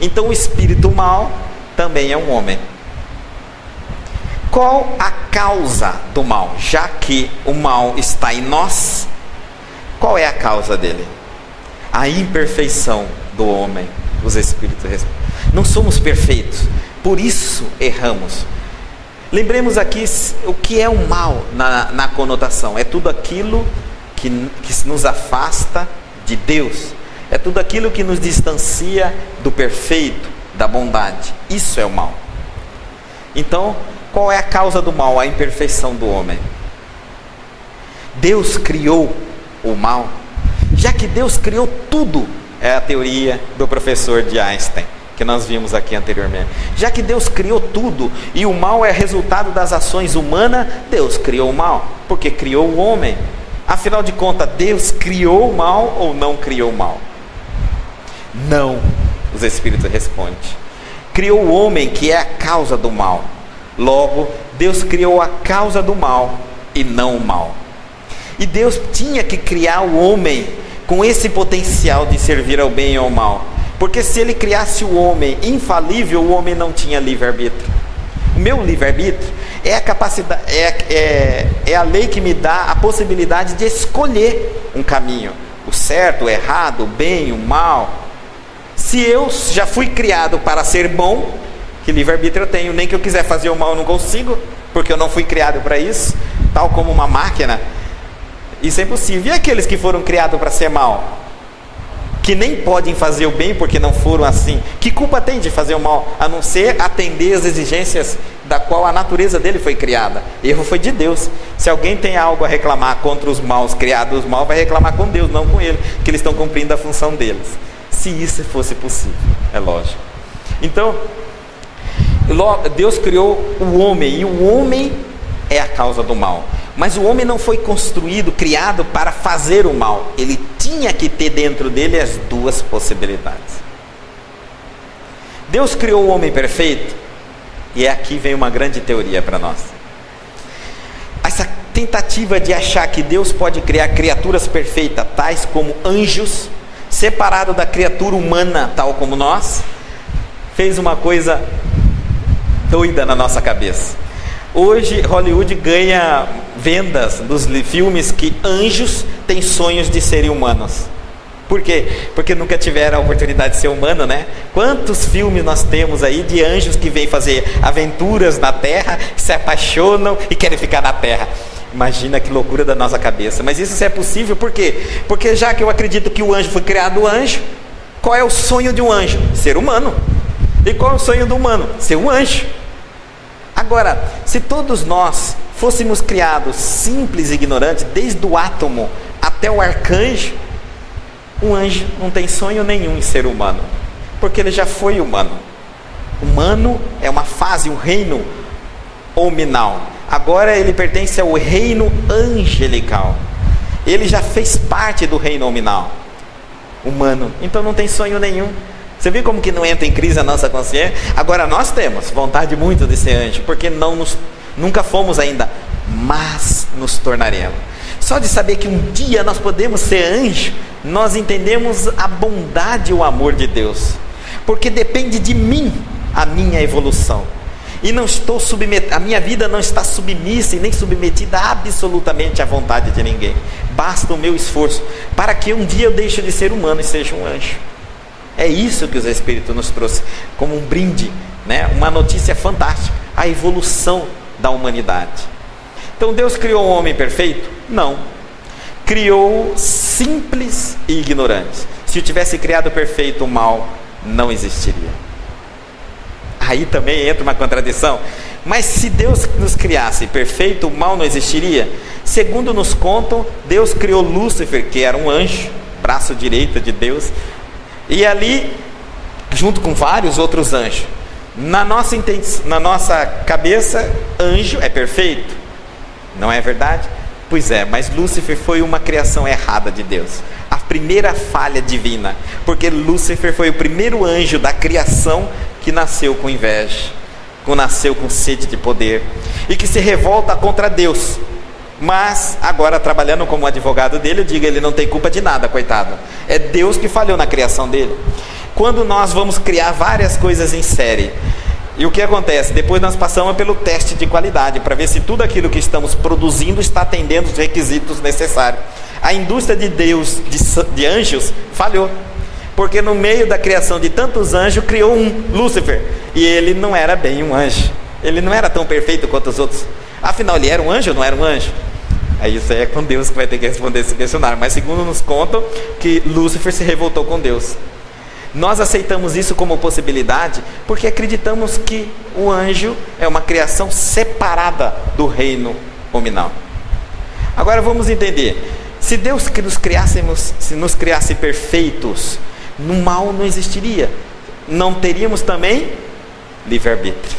Então o espírito mal também é um homem. Qual a causa do mal? Já que o mal está em nós, qual é a causa dele? A imperfeição do homem. Os espíritos respondem. Não somos perfeitos, por isso erramos. Lembremos aqui o que é o mal na conotação. É tudo aquilo que nos afasta de Deus. É tudo aquilo que nos distancia do perfeito, da bondade. Isso é o mal. Então, qual é a causa do mal? A imperfeição do homem. Deus criou o mal. Já que Deus criou tudo, é a teoria do professor de Einstein, que nós vimos aqui anteriormente. Já que Deus criou tudo, e o mal é resultado das ações humanas, Deus criou o mal, porque criou o homem. Afinal de contas, Deus criou o mal ou não criou o mal? Não, os espíritos respondem. Criou o homem, que é a causa do mal. Logo, Deus criou a causa do mal e não o mal. E Deus tinha que criar o homem com esse potencial de servir ao bem e ao mal. Porque se ele criasse o homem infalível, o homem não tinha livre-arbítrio. O meu livre-arbítrio é a capacidade, é a lei que me dá a possibilidade de escolher um caminho. O certo, o errado, o bem, o mal. Se eu já fui criado para ser bom, que livre-arbítrio eu tenho? Nem que eu quiser fazer o mal eu não consigo, porque eu não fui criado para isso, tal como uma máquina. Isso é impossível. E aqueles que foram criados para ser mal, que nem podem fazer o bem porque não foram assim, que culpa tem de fazer o mal, a não ser atender as exigências da qual a natureza dele foi criada? Erro foi de Deus. Se alguém tem algo a reclamar contra os maus criados, os maus vai reclamar com Deus, não com ele, que eles estão cumprindo a função deles. Se isso fosse possível, é lógico. Então, Deus criou o homem, e o homem é a causa do mal. Mas o homem não foi criado para fazer o mal. Ele tinha que ter dentro dele as duas possibilidades. Deus criou o homem perfeito, e aqui vem uma grande teoria para nós. Essa tentativa de achar que Deus pode criar criaturas perfeitas, tais como anjos, separado da criatura humana, tal como nós, fez uma coisa doida na nossa cabeça. Hoje Hollywood ganha vendas dos filmes que anjos têm sonhos de serem humanos. Por quê? Porque nunca tiveram a oportunidade de ser humano, né? Quantos filmes nós temos aí de anjos que vêm fazer aventuras na terra, se apaixonam e querem ficar na terra? Imagina que loucura da nossa cabeça. Mas isso é possível por quê? Porque já que eu acredito que o anjo foi criado anjo, qual é o sonho de um anjo? Ser humano. E qual é o sonho do humano? Ser um anjo. Agora, se todos nós fôssemos criados simples e ignorantes, desde o átomo até o arcanjo, um anjo não tem sonho nenhum em ser humano, porque ele já foi humano. Humano é uma fase, um reino hominal. Agora ele pertence ao reino angelical. Ele já fez parte do reino hominal humano, então não tem sonho nenhum. Você vê como que não entra em crise a nossa consciência? Agora nós temos vontade muito de ser anjo, porque nunca fomos ainda, mas nos tornaremos. Só de saber que um dia nós podemos ser anjo, nós entendemos a bondade e o amor de Deus, porque depende de mim a minha evolução. E não estou a minha vida não está submissa e nem submetida absolutamente à vontade de ninguém. Basta o meu esforço para que um dia eu deixe de ser humano e seja um anjo. É isso que os Espíritos nos trouxe como um brinde, né? Uma notícia fantástica, a evolução da humanidade. Então Deus criou um homem perfeito? Não. Criou simples e ignorantes. Se o tivesse criado perfeito, o mal não existiria. Aí também entra uma contradição. Mas se Deus nos criasse perfeito, o mal não existiria? segundo nos contam, Deus criou Lúcifer, que era um anjo, braço direito de Deus, e ali, junto com vários outros anjos. Na nossa cabeça, anjo é perfeito, não é verdade? Pois é, mas Lúcifer foi uma criação errada de Deus, a primeira falha divina, porque Lúcifer foi o primeiro anjo da criação que nasceu com inveja, que nasceu com sede de poder, e que se revolta contra Deus. Mas agora, trabalhando como advogado dele, eu digo, ele não tem culpa de nada, coitado, é Deus que falhou na criação dele. Quando nós vamos criar várias coisas em série, e o que acontece? Depois nós passamos pelo teste de qualidade, para ver se tudo aquilo que estamos produzindo está atendendo os requisitos necessários. A indústria de Deus, de anjos, falhou, porque no meio da criação de tantos anjos, criou um, Lúcifer, e ele não era bem um anjo, ele não era tão perfeito quanto os outros. Afinal, ele era um anjo ou não era um anjo? Aí isso aí é com Deus que vai ter que responder esse questionário. Mas segundo nos contam, que Lúcifer se revoltou com Deus. Nós aceitamos isso como possibilidade porque acreditamos que o anjo é uma criação separada do reino nominal. Agora vamos entender, se Deus nos criasse perfeitos, no mal não existiria, não teríamos também livre-arbítrio,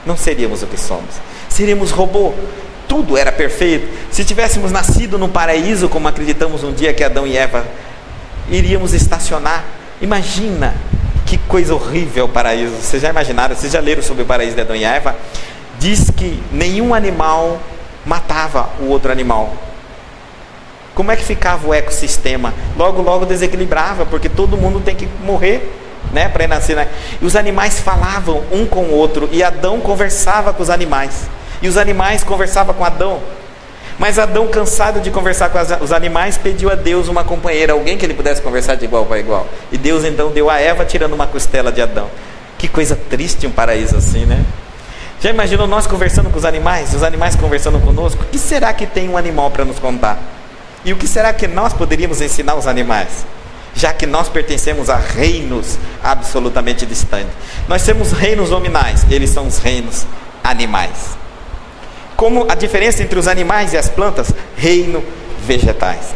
não seríamos o que somos, seríamos robô, tudo era perfeito. Se tivéssemos nascido no paraíso, como acreditamos um dia que Adão e Eva, iríamos estacionar. Imagina que coisa horrível o paraíso. Vocês já imaginaram, vocês já leram sobre o paraíso de Adão e Eva? Diz que nenhum animal matava o outro animal. Como é que ficava o ecossistema? Logo desequilibrava, porque todo mundo tem que morrer, né, para nascer, né? E os animais falavam um com o outro, e Adão conversava com os animais, e os animais conversavam com Adão. Mas Adão, cansado de conversar com os animais, pediu a Deus uma companheira, alguém que ele pudesse conversar de igual para igual. E Deus então deu a Eva, tirando uma costela de Adão. Que coisa triste um paraíso assim, né? Já imaginou nós conversando com os animais conversando conosco? O que será que tem um animal para nos contar? E o que será que nós poderíamos ensinar aos animais? Já que nós pertencemos a reinos absolutamente distantes. Nós temos reinos nominais, eles são os reinos animais. Como a diferença entre os animais e as plantas? Reino vegetais.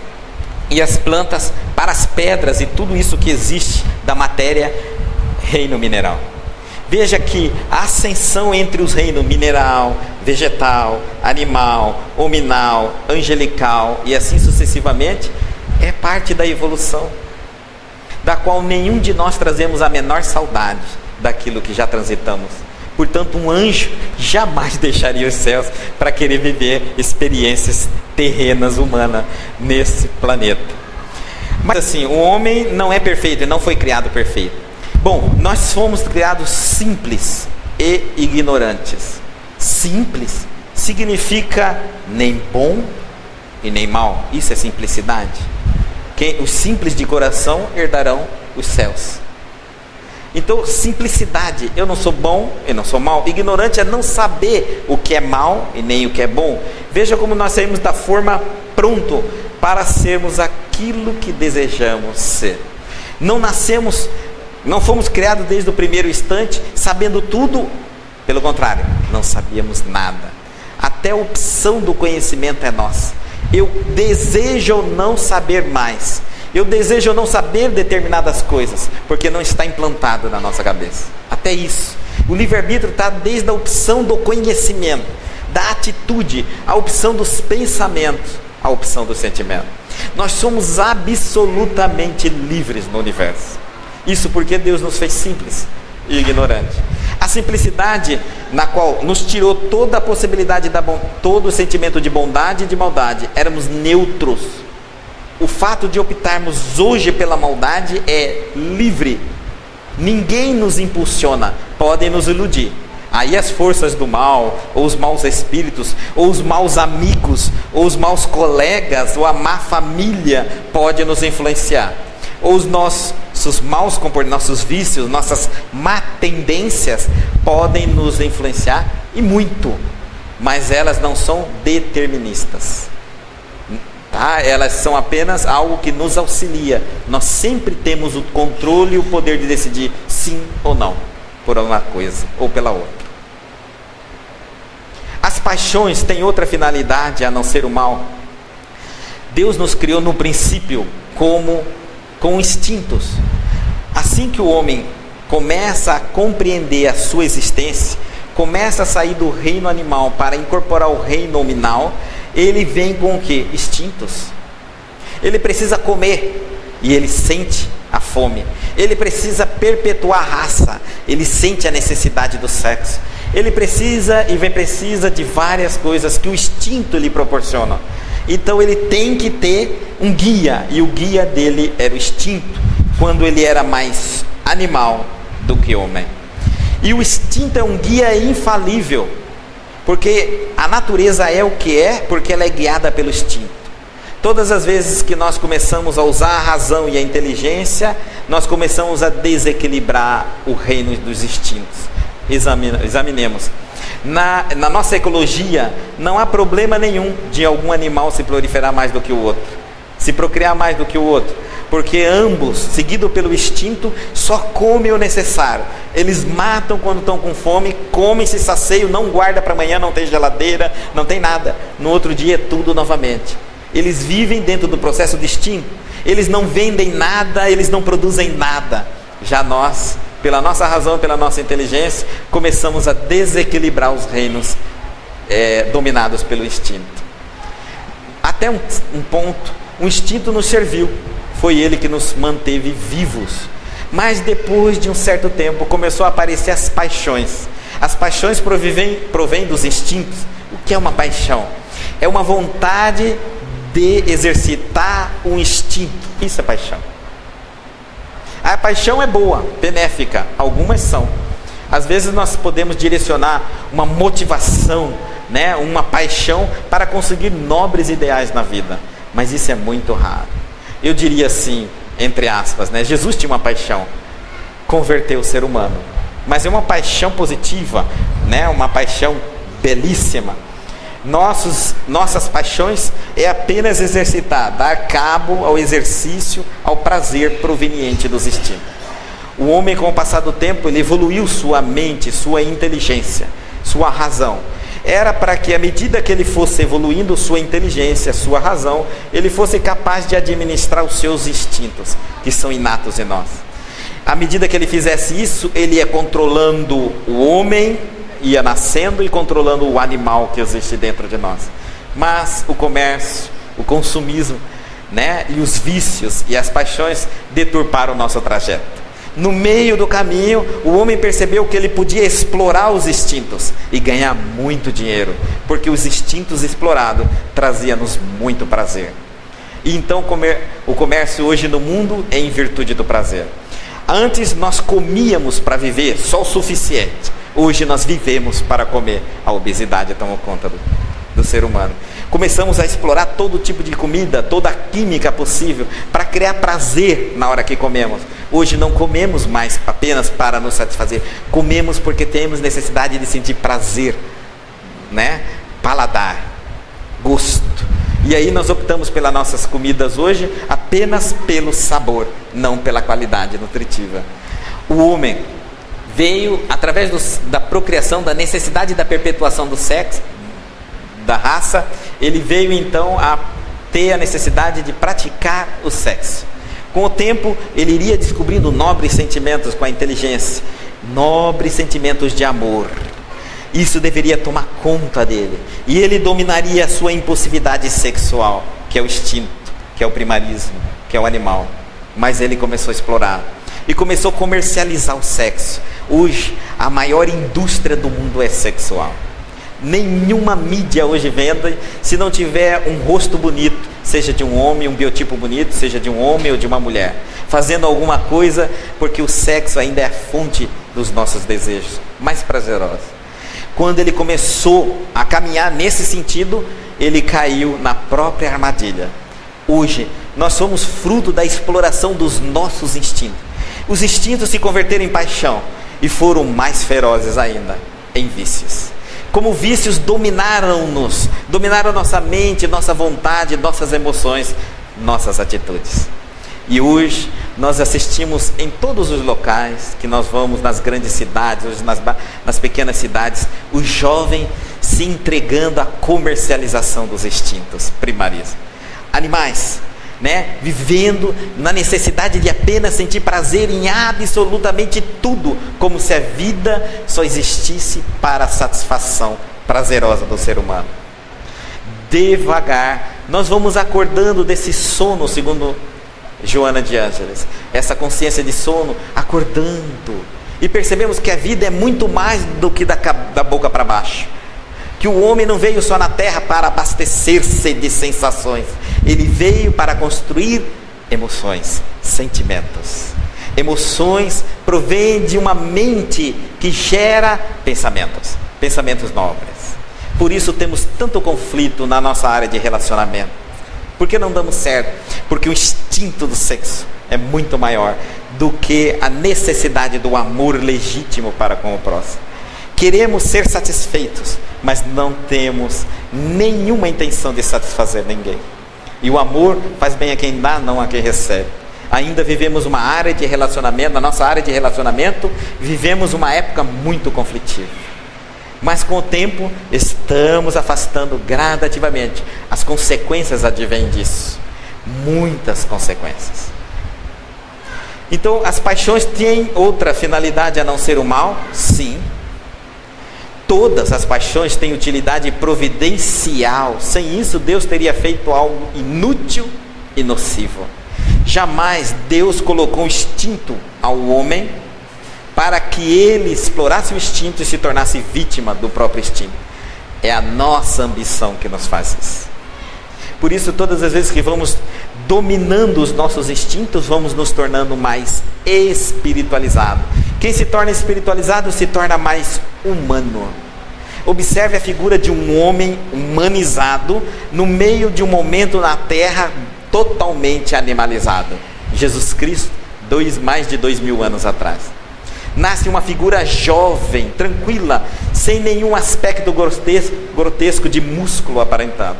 E as plantas, para as pedras e tudo isso que existe da matéria, reino mineral. Veja que a ascensão entre os reinos mineral, vegetal, animal, hominal, angelical e assim sucessivamente, é parte da evolução, da qual nenhum de nós trazemos a menor saudade daquilo que já transitamos. Portanto, um anjo jamais deixaria os céus para querer viver experiências terrenas, humanas, nesse planeta. Mas assim, o homem não é perfeito, ele não foi criado perfeito. Bom, nós fomos criados simples e ignorantes. Simples significa nem bom e nem mal. Isso é simplicidade. Os simples de coração herdarão os céus. Então, simplicidade, eu não sou bom, eu não sou mal. Ignorante é não saber o que é mal e nem o que é bom. Veja como nós saímos da forma pronto para sermos aquilo que desejamos ser. Não fomos criados desde o primeiro instante sabendo tudo. Pelo contrário, não sabíamos nada. Até a opção do conhecimento é nossa. Eu desejo não saber mais. Eu desejo não saber determinadas coisas, porque não está implantado na nossa cabeça. Até isso. O livre-arbítrio está desde a opção do conhecimento, da atitude, a opção dos pensamentos, a opção do sentimento. Nós somos absolutamente livres no universo. Isso porque Deus nos fez simples e ignorantes. A simplicidade na qual nos tirou toda a possibilidade, todo o sentimento de bondade e de maldade. Éramos neutros. O fato de optarmos hoje pela maldade é livre. Ninguém nos impulsiona, podem nos iludir. Aí as forças do mal, ou os maus espíritos, ou os maus amigos, ou os maus colegas, ou a má família pode nos influenciar. Ou os nossos maus comportamentos, nossos vícios, nossas má tendências podem nos influenciar, e muito. Mas elas não são deterministas. Tá? Elas são apenas algo que nos auxilia. Nós sempre temos o controle e o poder de decidir sim ou não por uma coisa ou pela outra. As paixões têm outra finalidade a não ser o mal. Deus nos criou no princípio com instintos. Assim que o homem começa a compreender a sua existência, começa a sair do reino animal para incorporar o reino nominal, ele vem com o quê? Instintos. Ele precisa comer e ele sente a fome. Ele precisa perpetuar a raça, ele sente a necessidade do sexo. Ele precisa de várias coisas que o instinto lhe proporciona. Então ele tem que ter um guia, e o guia dele era o instinto, quando ele era mais animal do que homem. E o instinto é um guia infalível, porque a natureza é o que é, porque ela é guiada pelo instinto. Todas as vezes que nós começamos a usar a razão e a inteligência, nós começamos a desequilibrar o reino dos instintos. Examinemos. Na nossa ecologia, não há problema nenhum de algum animal se proliferar mais do que o outro, se procriar mais do que o outro, porque ambos, seguido pelo instinto, só comem o necessário. Eles matam quando estão com fome, comem, se saciam, não guarda para amanhã, não tem geladeira, não tem nada. No outro dia é tudo novamente. Eles vivem dentro do processo de instinto. Eles não vendem nada, eles não produzem nada. Já nós, pela nossa razão, pela nossa inteligência, começamos a desequilibrar os reinos dominados pelo instinto. Até um ponto, o instinto nos serviu. Foi ele que nos manteve vivos. Mas depois de um certo tempo, começou a aparecer as paixões. As paixões provêm dos instintos. O que é uma paixão? É uma vontade de exercitar um instinto. Isso é paixão. A paixão é boa, benéfica. Algumas são. Às vezes nós podemos direcionar uma motivação, uma paixão para conseguir nobres ideais na vida. Mas isso é muito raro. Eu diria assim, entre aspas, Jesus tinha uma paixão, converter o ser humano. Mas é uma paixão positiva, uma paixão belíssima. Nossas paixões é apenas exercitar, dar cabo ao exercício, ao prazer proveniente dos instintos. O homem, com o passar do tempo, ele evoluiu sua mente, sua inteligência, sua razão. Era para que, à medida que ele fosse evoluindo sua inteligência, sua razão, ele fosse capaz de administrar os seus instintos, que são inatos em nós. À medida que ele fizesse isso, ele ia controlando o homem, ia nascendo e controlando o animal que existe dentro de nós. Mas o comércio, o consumismo, e os vícios e as paixões deturparam o nosso trajeto. No meio do caminho, o homem percebeu que ele podia explorar os instintos e ganhar muito dinheiro, porque os instintos explorados traziam-nos muito prazer. E então o comércio hoje no mundo é em virtude do prazer. Antes nós comíamos para viver, só o suficiente. Hoje nós vivemos para comer. A obesidade tomou conta do ser humano. Começamos a explorar todo tipo de comida, toda a química possível, para criar prazer na hora que comemos. Hoje não comemos mais apenas para nos satisfazer. Comemos porque temos necessidade de sentir prazer, paladar, gosto. E aí nós optamos pelas nossas comidas hoje apenas pelo sabor, não pela qualidade nutritiva. O homem veio através da procriação, da necessidade da perpetuação do sexo, da raça. Ele veio então a ter a necessidade de praticar o sexo. Com o tempo ele iria descobrindo nobres sentimentos com a inteligência, nobres sentimentos de amor. Isso deveria tomar conta dele, e ele dominaria a sua impulsividade sexual, que é o instinto, que é o primarismo, que é o animal. Mas ele começou a explorar e começou a comercializar o sexo. Hoje a maior indústria do mundo é sexual. Nenhuma mídia hoje vende se não tiver um rosto bonito, seja de um homem, um biotipo bonito, seja de um homem ou de uma mulher, fazendo alguma coisa, porque o sexo ainda é a fonte dos nossos desejos mais prazerosos. Quando ele começou a caminhar nesse sentido, ele caiu na própria armadilha. Hoje nós somos fruto da exploração dos nossos instintos. Os instintos se converteram em paixão e foram mais ferozes ainda em vícios. Como vícios dominaram-nos, dominaram nossa mente, nossa vontade, nossas emoções, nossas atitudes. E hoje nós assistimos em todos os locais que nós vamos, nas grandes cidades, hoje nas pequenas cidades, o jovem se entregando à comercialização dos instintos primários. Animais, né? Vivendo na necessidade de apenas sentir prazer em absolutamente tudo, como se a vida só existisse para a satisfação prazerosa do ser humano. Devagar, nós vamos acordando desse sono, segundo Joana de Ângeles, essa consciência de sono, acordando, e percebemos que a vida é muito mais do que da boca para baixo, que o homem não veio só na terra para abastecer-se de sensações, ele veio para construir emoções, sentimentos. Emoções provêm de uma mente que gera pensamentos nobres. Por isso temos tanto conflito na nossa área de relacionamento. Por que não damos certo? Porque o instinto do sexo é muito maior do que a necessidade do amor legítimo para com o próximo. Queremos ser satisfeitos, mas não temos nenhuma intenção de satisfazer ninguém. E o amor faz bem a quem dá, não a quem recebe. Ainda vivemos uma área de relacionamento, na nossa área de relacionamento, vivemos uma época muito conflitiva. Mas com o tempo, estamos afastando gradativamente. As consequências advêm disso. Muitas consequências. Então, as paixões têm outra finalidade a não ser o mal? Sim. Todas as paixões têm utilidade providencial. Sem isso, Deus teria feito algo inútil e nocivo. Jamais Deus colocou instinto ao homem para que ele explorasse o instinto e se tornasse vítima do próprio instinto. É a nossa ambição que nos faz isso. Por isso, todas as vezes que vamos dominando os nossos instintos, vamos nos tornando mais espiritualizados. Quem se torna espiritualizado se torna mais humano. Observe a figura de um homem humanizado no meio de um momento na terra totalmente animalizado. Jesus Cristo, mais de 2000 anos atrás. Nasce uma figura jovem, tranquila, sem nenhum aspecto grotesco de músculo aparentado.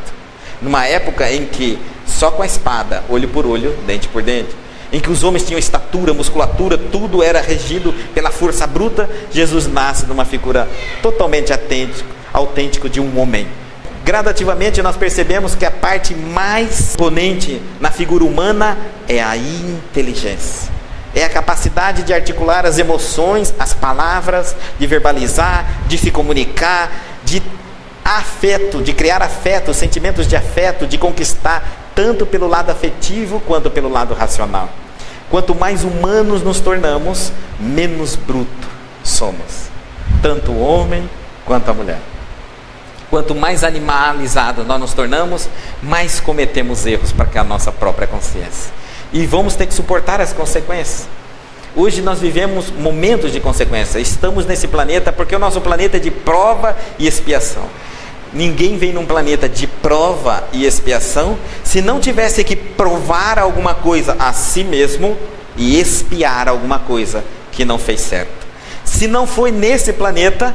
Numa época em que, só com a espada, olho por olho, dente por dente, em que os homens tinham estatura, musculatura, tudo era regido pela força bruta, Jesus nasce numa figura totalmente autêntico de um homem. Gradativamente nós percebemos que a parte mais imponente na figura humana é a inteligência. É a capacidade de articular as emoções, as palavras, de verbalizar, de se comunicar, de afeto, de criar afeto, sentimentos de afeto, de conquistar, tanto pelo lado afetivo quanto pelo lado racional. Quanto mais humanos nos tornamos, menos bruto somos, tanto o homem quanto a mulher. Quanto mais animalizados nós nos tornamos, mais cometemos erros para que a nossa própria consciência. E vamos ter que suportar as consequências. Hoje nós vivemos momentos de consequência. Estamos nesse planeta porque o nosso planeta é de prova e expiação. Ninguém vem num planeta de prova e expiação se não tivesse que provar alguma coisa a si mesmo e expiar alguma coisa que não fez certo. Se não foi nesse planeta,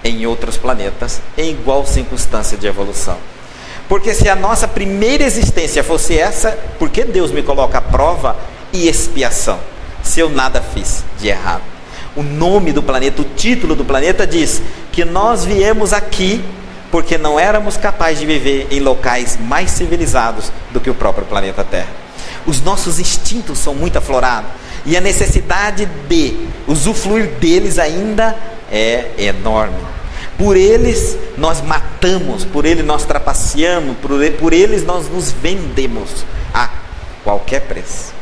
em outros planetas, em igual circunstância de evolução. Porque se a nossa primeira existência fosse essa, por que Deus me coloca a prova e expiação, se eu nada fiz de errado? O nome do planeta, o título do planeta diz que nós viemos aqui porque não éramos capazes de viver em locais mais civilizados do que o próprio planeta Terra. Os nossos instintos são muito aflorados e a necessidade de usufruir deles ainda é enorme. Por eles nós matamos, por eles nós trapaceamos, por eles nós nos vendemos a qualquer preço.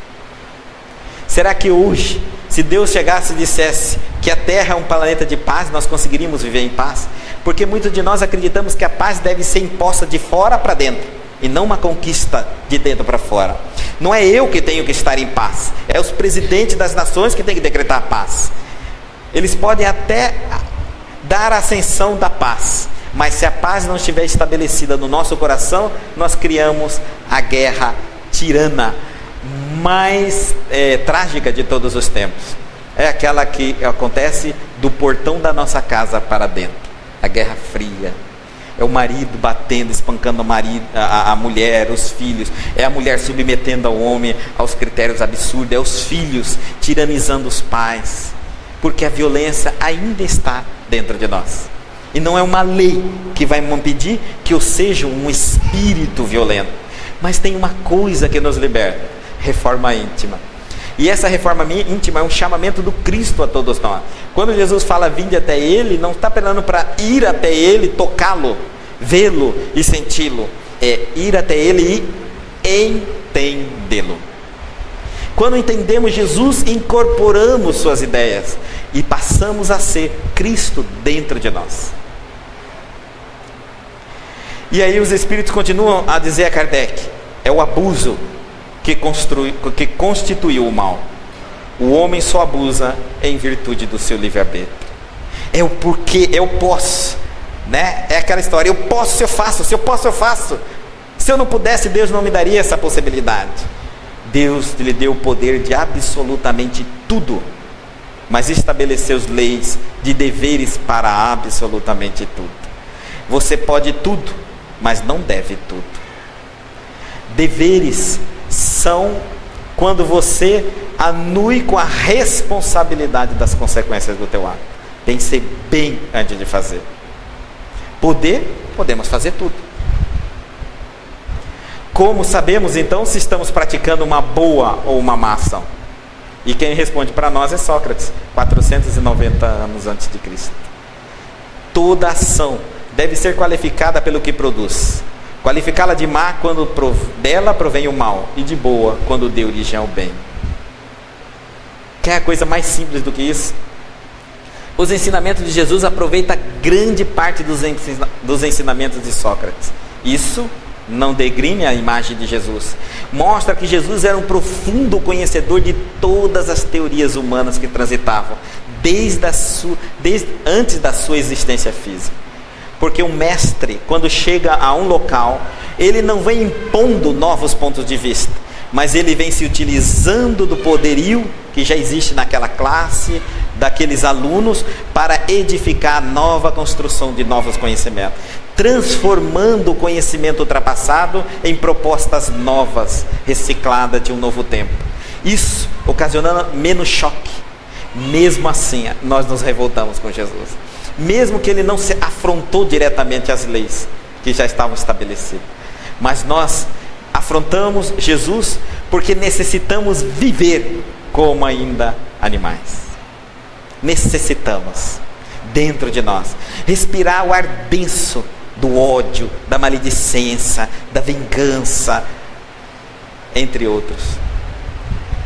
Será que hoje, se Deus chegasse e dissesse que a Terra é um planeta de paz, nós conseguiríamos viver em paz? Porque muitos de nós acreditamos que a paz deve ser imposta de fora para dentro, e não uma conquista de dentro para fora. Não é eu que tenho que estar em paz, é os presidentes das nações que têm que decretar a paz. Eles podem até dar a ascensão da paz, mas se a paz não estiver estabelecida no nosso coração, nós criamos a guerra tirana mais trágica de todos os tempos. É aquela que acontece do portão da nossa casa para dentro, a guerra fria. É o marido batendo, espancando a mulher, os filhos. É a mulher submetendo ao homem aos critérios absurdos. É os filhos tiranizando os pais. Porque a violência ainda está dentro de nós. E não é uma lei que vai me impedir que eu seja um espírito violento. Mas tem uma coisa que nos liberta: reforma íntima. E essa reforma íntima é um chamamento do Cristo a todos nós. Quando Jesus fala vinde até Ele, não está apelando para ir até Ele, tocá-lo, vê-lo e senti-lo. É ir até Ele e entendê-lo. Quando entendemos Jesus, incorporamos suas ideias e passamos a ser Cristo dentro de nós. E aí os Espíritos continuam a dizer a Kardec: é o abuso que constituiu o mal. O homem só abusa em virtude do seu livre-arbítrio. É o porquê, é o posso, né? É aquela história: eu posso, se eu faço, se eu posso, eu faço. Se eu não pudesse, Deus não me daria essa possibilidade. Deus lhe deu o poder de absolutamente tudo, mas estabeleceu as leis de deveres para absolutamente tudo. Você pode tudo, mas não deve tudo. Deveres são quando você anui com a responsabilidade das consequências do teu ato. Pense bem antes de fazer. Poder, podemos fazer tudo. Como sabemos então se estamos praticando uma boa ou uma má ação? E quem responde para nós é Sócrates, 490 anos antes de Cristo. Toda ação deve ser qualificada pelo que produz. Qualificá-la de má quando dela provém o mal, e de boa quando dê origem ao bem. Quer a coisa mais simples do que isso? Os ensinamentos de Jesus aproveitam grande parte dos ensinamentos de Sócrates. Isso não degrine a imagem de Jesus. Mostra que Jesus era um profundo conhecedor de todas as teorias humanas que transitavam, desde antes da sua existência física. Porque o mestre, quando chega a um local, ele não vem impondo novos pontos de vista, mas ele vem se utilizando do poderio que já existe naquela classe, daqueles alunos, para edificar nova construção de novos conhecimentos, transformando o conhecimento ultrapassado em propostas novas, recicladas de um novo tempo. Isso ocasionando menos choque. Mesmo assim, nós nos revoltamos com Jesus. Mesmo que ele não se afrontou diretamente às leis que já estavam estabelecidas. Mas nós afrontamos Jesus porque necessitamos viver como ainda animais. Necessitamos, dentro de nós, respirar o ar denso do ódio, da maledicência, da vingança, entre outros.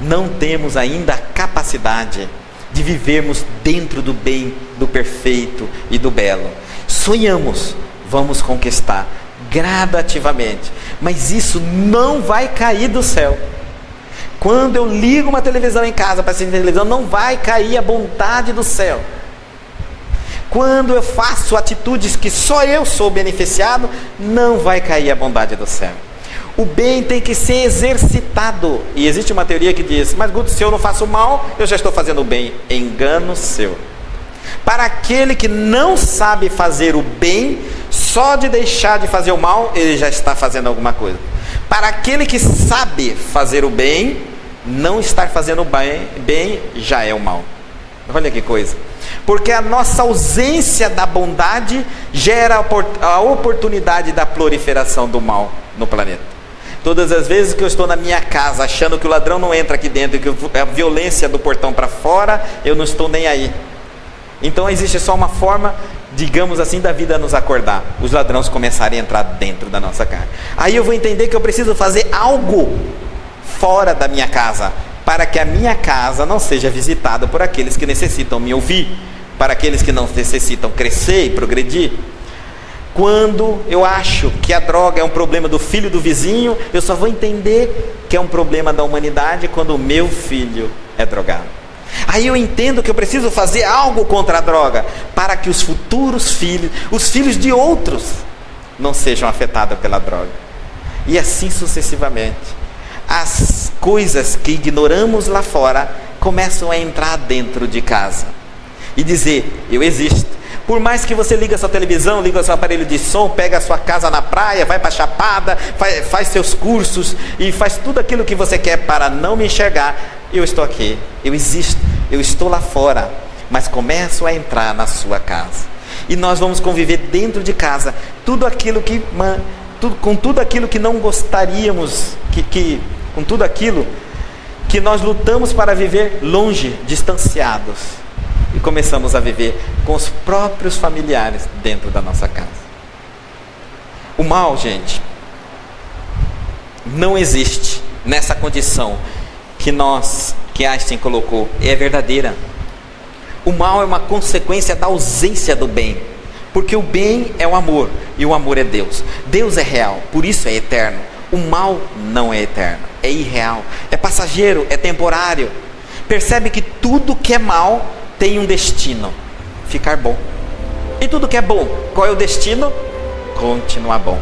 Não temos ainda a capacidade de vivermos dentro do bem, do perfeito e do belo. Sonhamos, vamos conquistar gradativamente, mas isso não vai cair do céu. Quando eu ligo uma televisão em casa para assistir televisão, não vai cair a bondade do céu. Quando eu faço atitudes que só eu sou beneficiado, não vai cair a bondade do céu. O bem tem que ser exercitado. E existe uma teoria que diz: mas Guto, se eu não faço mal, eu já estou fazendo o bem. Engano seu. Para aquele que não sabe fazer o bem, só de deixar de fazer o mal, ele já está fazendo alguma coisa. Para aquele que sabe fazer o bem, não estar fazendo o bem já é o mal. Olha que coisa. Porque a nossa ausência da bondade gera a oportunidade da proliferação do mal no planeta. Todas as vezes que eu estou na minha casa achando que o ladrão não entra aqui dentro, que a violência do portão para fora, eu não estou nem aí. Então existe só uma forma, digamos assim, da vida nos acordar: os ladrões começarem a entrar dentro da nossa casa. Aí eu vou entender que eu preciso fazer algo fora da minha casa, para que a minha casa não seja visitada por aqueles que necessitam me ouvir, para aqueles que não necessitam crescer e progredir. Quando eu acho que a droga é um problema do filho do vizinho, eu só vou entender que é um problema da humanidade quando o meu filho é drogado. Aí eu entendo que eu preciso fazer algo contra a droga, para que os futuros filhos, os filhos de outros, não sejam afetados pela droga. E assim sucessivamente. As coisas que ignoramos lá fora começam a entrar dentro de casa e dizer: eu existo. Por mais que você liga a sua televisão, liga o seu aparelho de som, pega a sua casa na praia, vai para a Chapada, faz seus cursos e faz tudo aquilo que você quer para não me enxergar, eu estou aqui, eu existo, eu estou lá fora, mas começo a entrar na sua casa. e nós vamos conviver dentro de casa com tudo aquilo que não gostaríamos, com tudo aquilo que nós lutamos para viver longe, distanciados, e começamos a viver com os próprios familiares dentro da nossa casa. O mal, gente, não existe nessa condição que Einstein colocou, é verdadeira. O mal é uma consequência da ausência do bem, porque o bem é o amor, e o amor é Deus. Deus é real, por isso é eterno. O mal não é eterno, é irreal, é passageiro, é temporário. Percebe que tudo que é mal tem um destino: ficar bom. E tudo que é bom, qual é o destino? Continuar bom.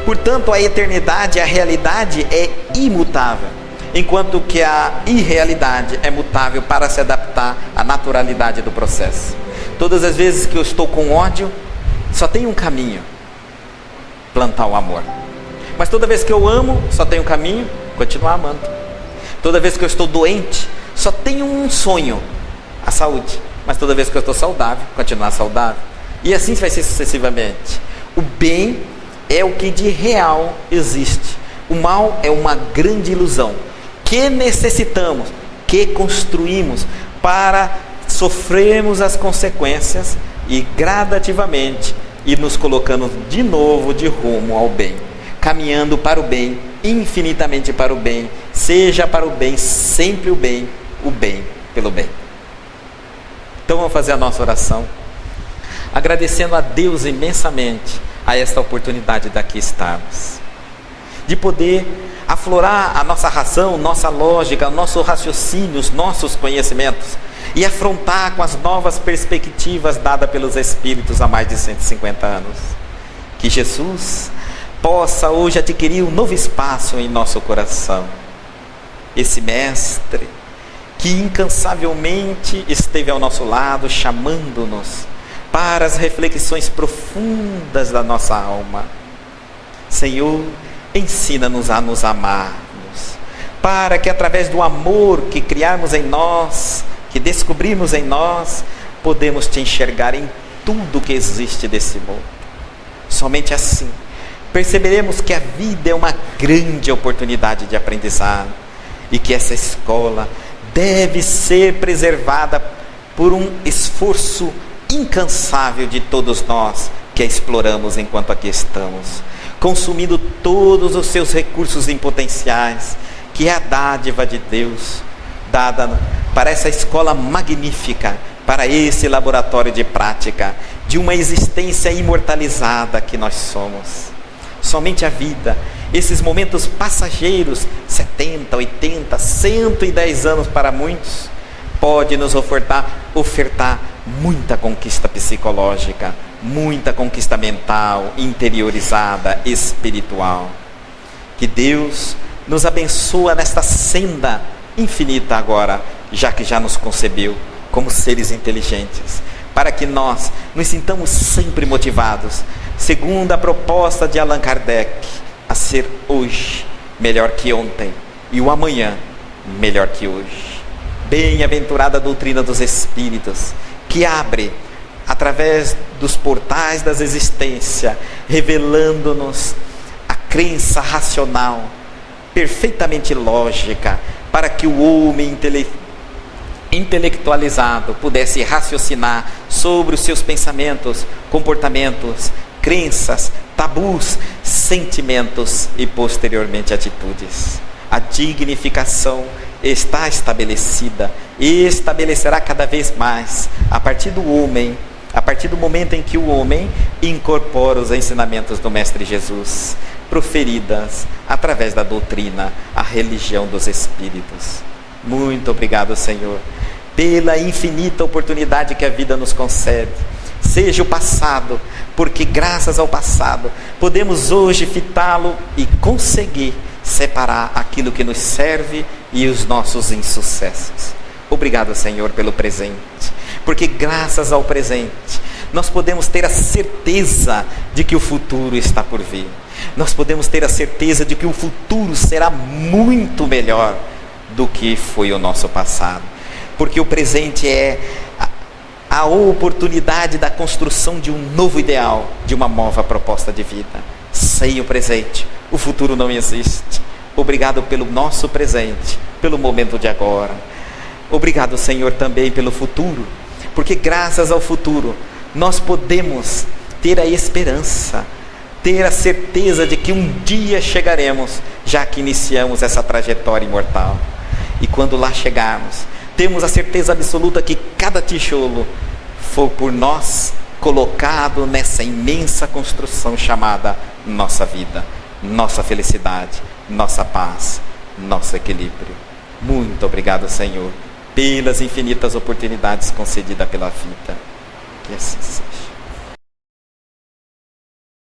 Portanto, a eternidade, a realidade é imutável, enquanto que a irrealidade é mutável para se adaptar à naturalidade do processo. Todas as vezes que eu estou com ódio, só tem um caminho: plantar o amor. Mas toda vez que eu amo, só tem um caminho: continuar amando. Toda vez que eu estou doente, só tem um sonho: a saúde. Mas toda vez que eu estou saudável, continuar saudável. E assim vai ser sucessivamente. O bem é o que de real existe. O mal é uma grande ilusão que necessitamos, que construímos para sofrermos as consequências e gradativamente ir nos colocando de novo de rumo ao bem, caminhando para o bem, infinitamente para o bem, seja para o bem, sempre o bem pelo bem. Então vamos fazer a nossa oração, agradecendo a Deus imensamente a esta oportunidade de aqui estarmos, de poder aflorar a nossa razão, nossa lógica, nosso raciocínio, os nossos conhecimentos, e afrontar com as novas perspectivas dadas pelos Espíritos há mais de 150 anos. Que Jesus possa hoje adquirir um novo espaço em nosso coração. Esse Mestre que incansavelmente esteve ao nosso lado, chamando-nos para as reflexões profundas da nossa alma. Senhor, ensina-nos a nos amarmos, para que através do amor que criarmos em nós, que descobrimos em nós, podemos te enxergar em tudo que existe desse mundo. Somente assim perceberemos que a vida é uma grande oportunidade de aprendizado e que essa escola deve ser preservada por um esforço incansável de todos nós que a exploramos enquanto aqui estamos, consumindo todos os seus recursos impotenciais, que é a dádiva de Deus dada para essa escola magnífica, para esse laboratório de prática de uma existência imortalizada que nós somos. Somente a vida, esses momentos passageiros, 70, 80, 110 anos para muitos, pode nos ofertar muita conquista psicológica, muita conquista mental, interiorizada, espiritual. Que Deus nos abençoe nesta senda infinita agora, já que já nos concebeu como seres inteligentes, para que nós nos sintamos sempre motivados, segundo a proposta de Allan Kardec, a ser hoje melhor que ontem e o amanhã melhor que hoje. Bem-aventurada a doutrina dos Espíritos, que abre através dos portais das existências, revelando-nos a crença racional, perfeitamente lógica, para que o homem intelectualizado pudesse raciocinar sobre os seus pensamentos, comportamentos, crenças, tabus, sentimentos e posteriormente atitudes. A dignificação está estabelecida e estabelecerá cada vez mais a partir do momento em que o homem incorpora os ensinamentos do Mestre Jesus, proferidas através da doutrina, a religião dos Espíritos. Muito obrigado, Senhor, pela infinita oportunidade que a vida nos concede. Seja o passado, porque graças ao passado podemos hoje fitá-lo e conseguir separar aquilo que nos serve e os nossos insucessos. Obrigado, Senhor, pelo presente, porque graças ao presente nós podemos ter a certeza de que o futuro está por vir. Nós podemos ter a certeza de que o futuro será muito melhor do que foi o nosso passado, porque o presente é a oportunidade da construção de um novo ideal, de uma nova proposta de vida. Sei o presente, o futuro não existe. Obrigado pelo nosso presente, pelo momento de agora. Obrigado, Senhor, também pelo futuro, porque graças ao futuro nós podemos ter a esperança, ter a certeza de que um dia chegaremos, já que iniciamos essa trajetória imortal. E quando lá chegarmos, temos a certeza absoluta que cada tijolo foi por nós colocado nessa imensa construção chamada nossa vida, nossa felicidade, nossa paz, nosso equilíbrio. Muito obrigado, Senhor, pelas infinitas oportunidades concedidas pela vida. Que assim seja.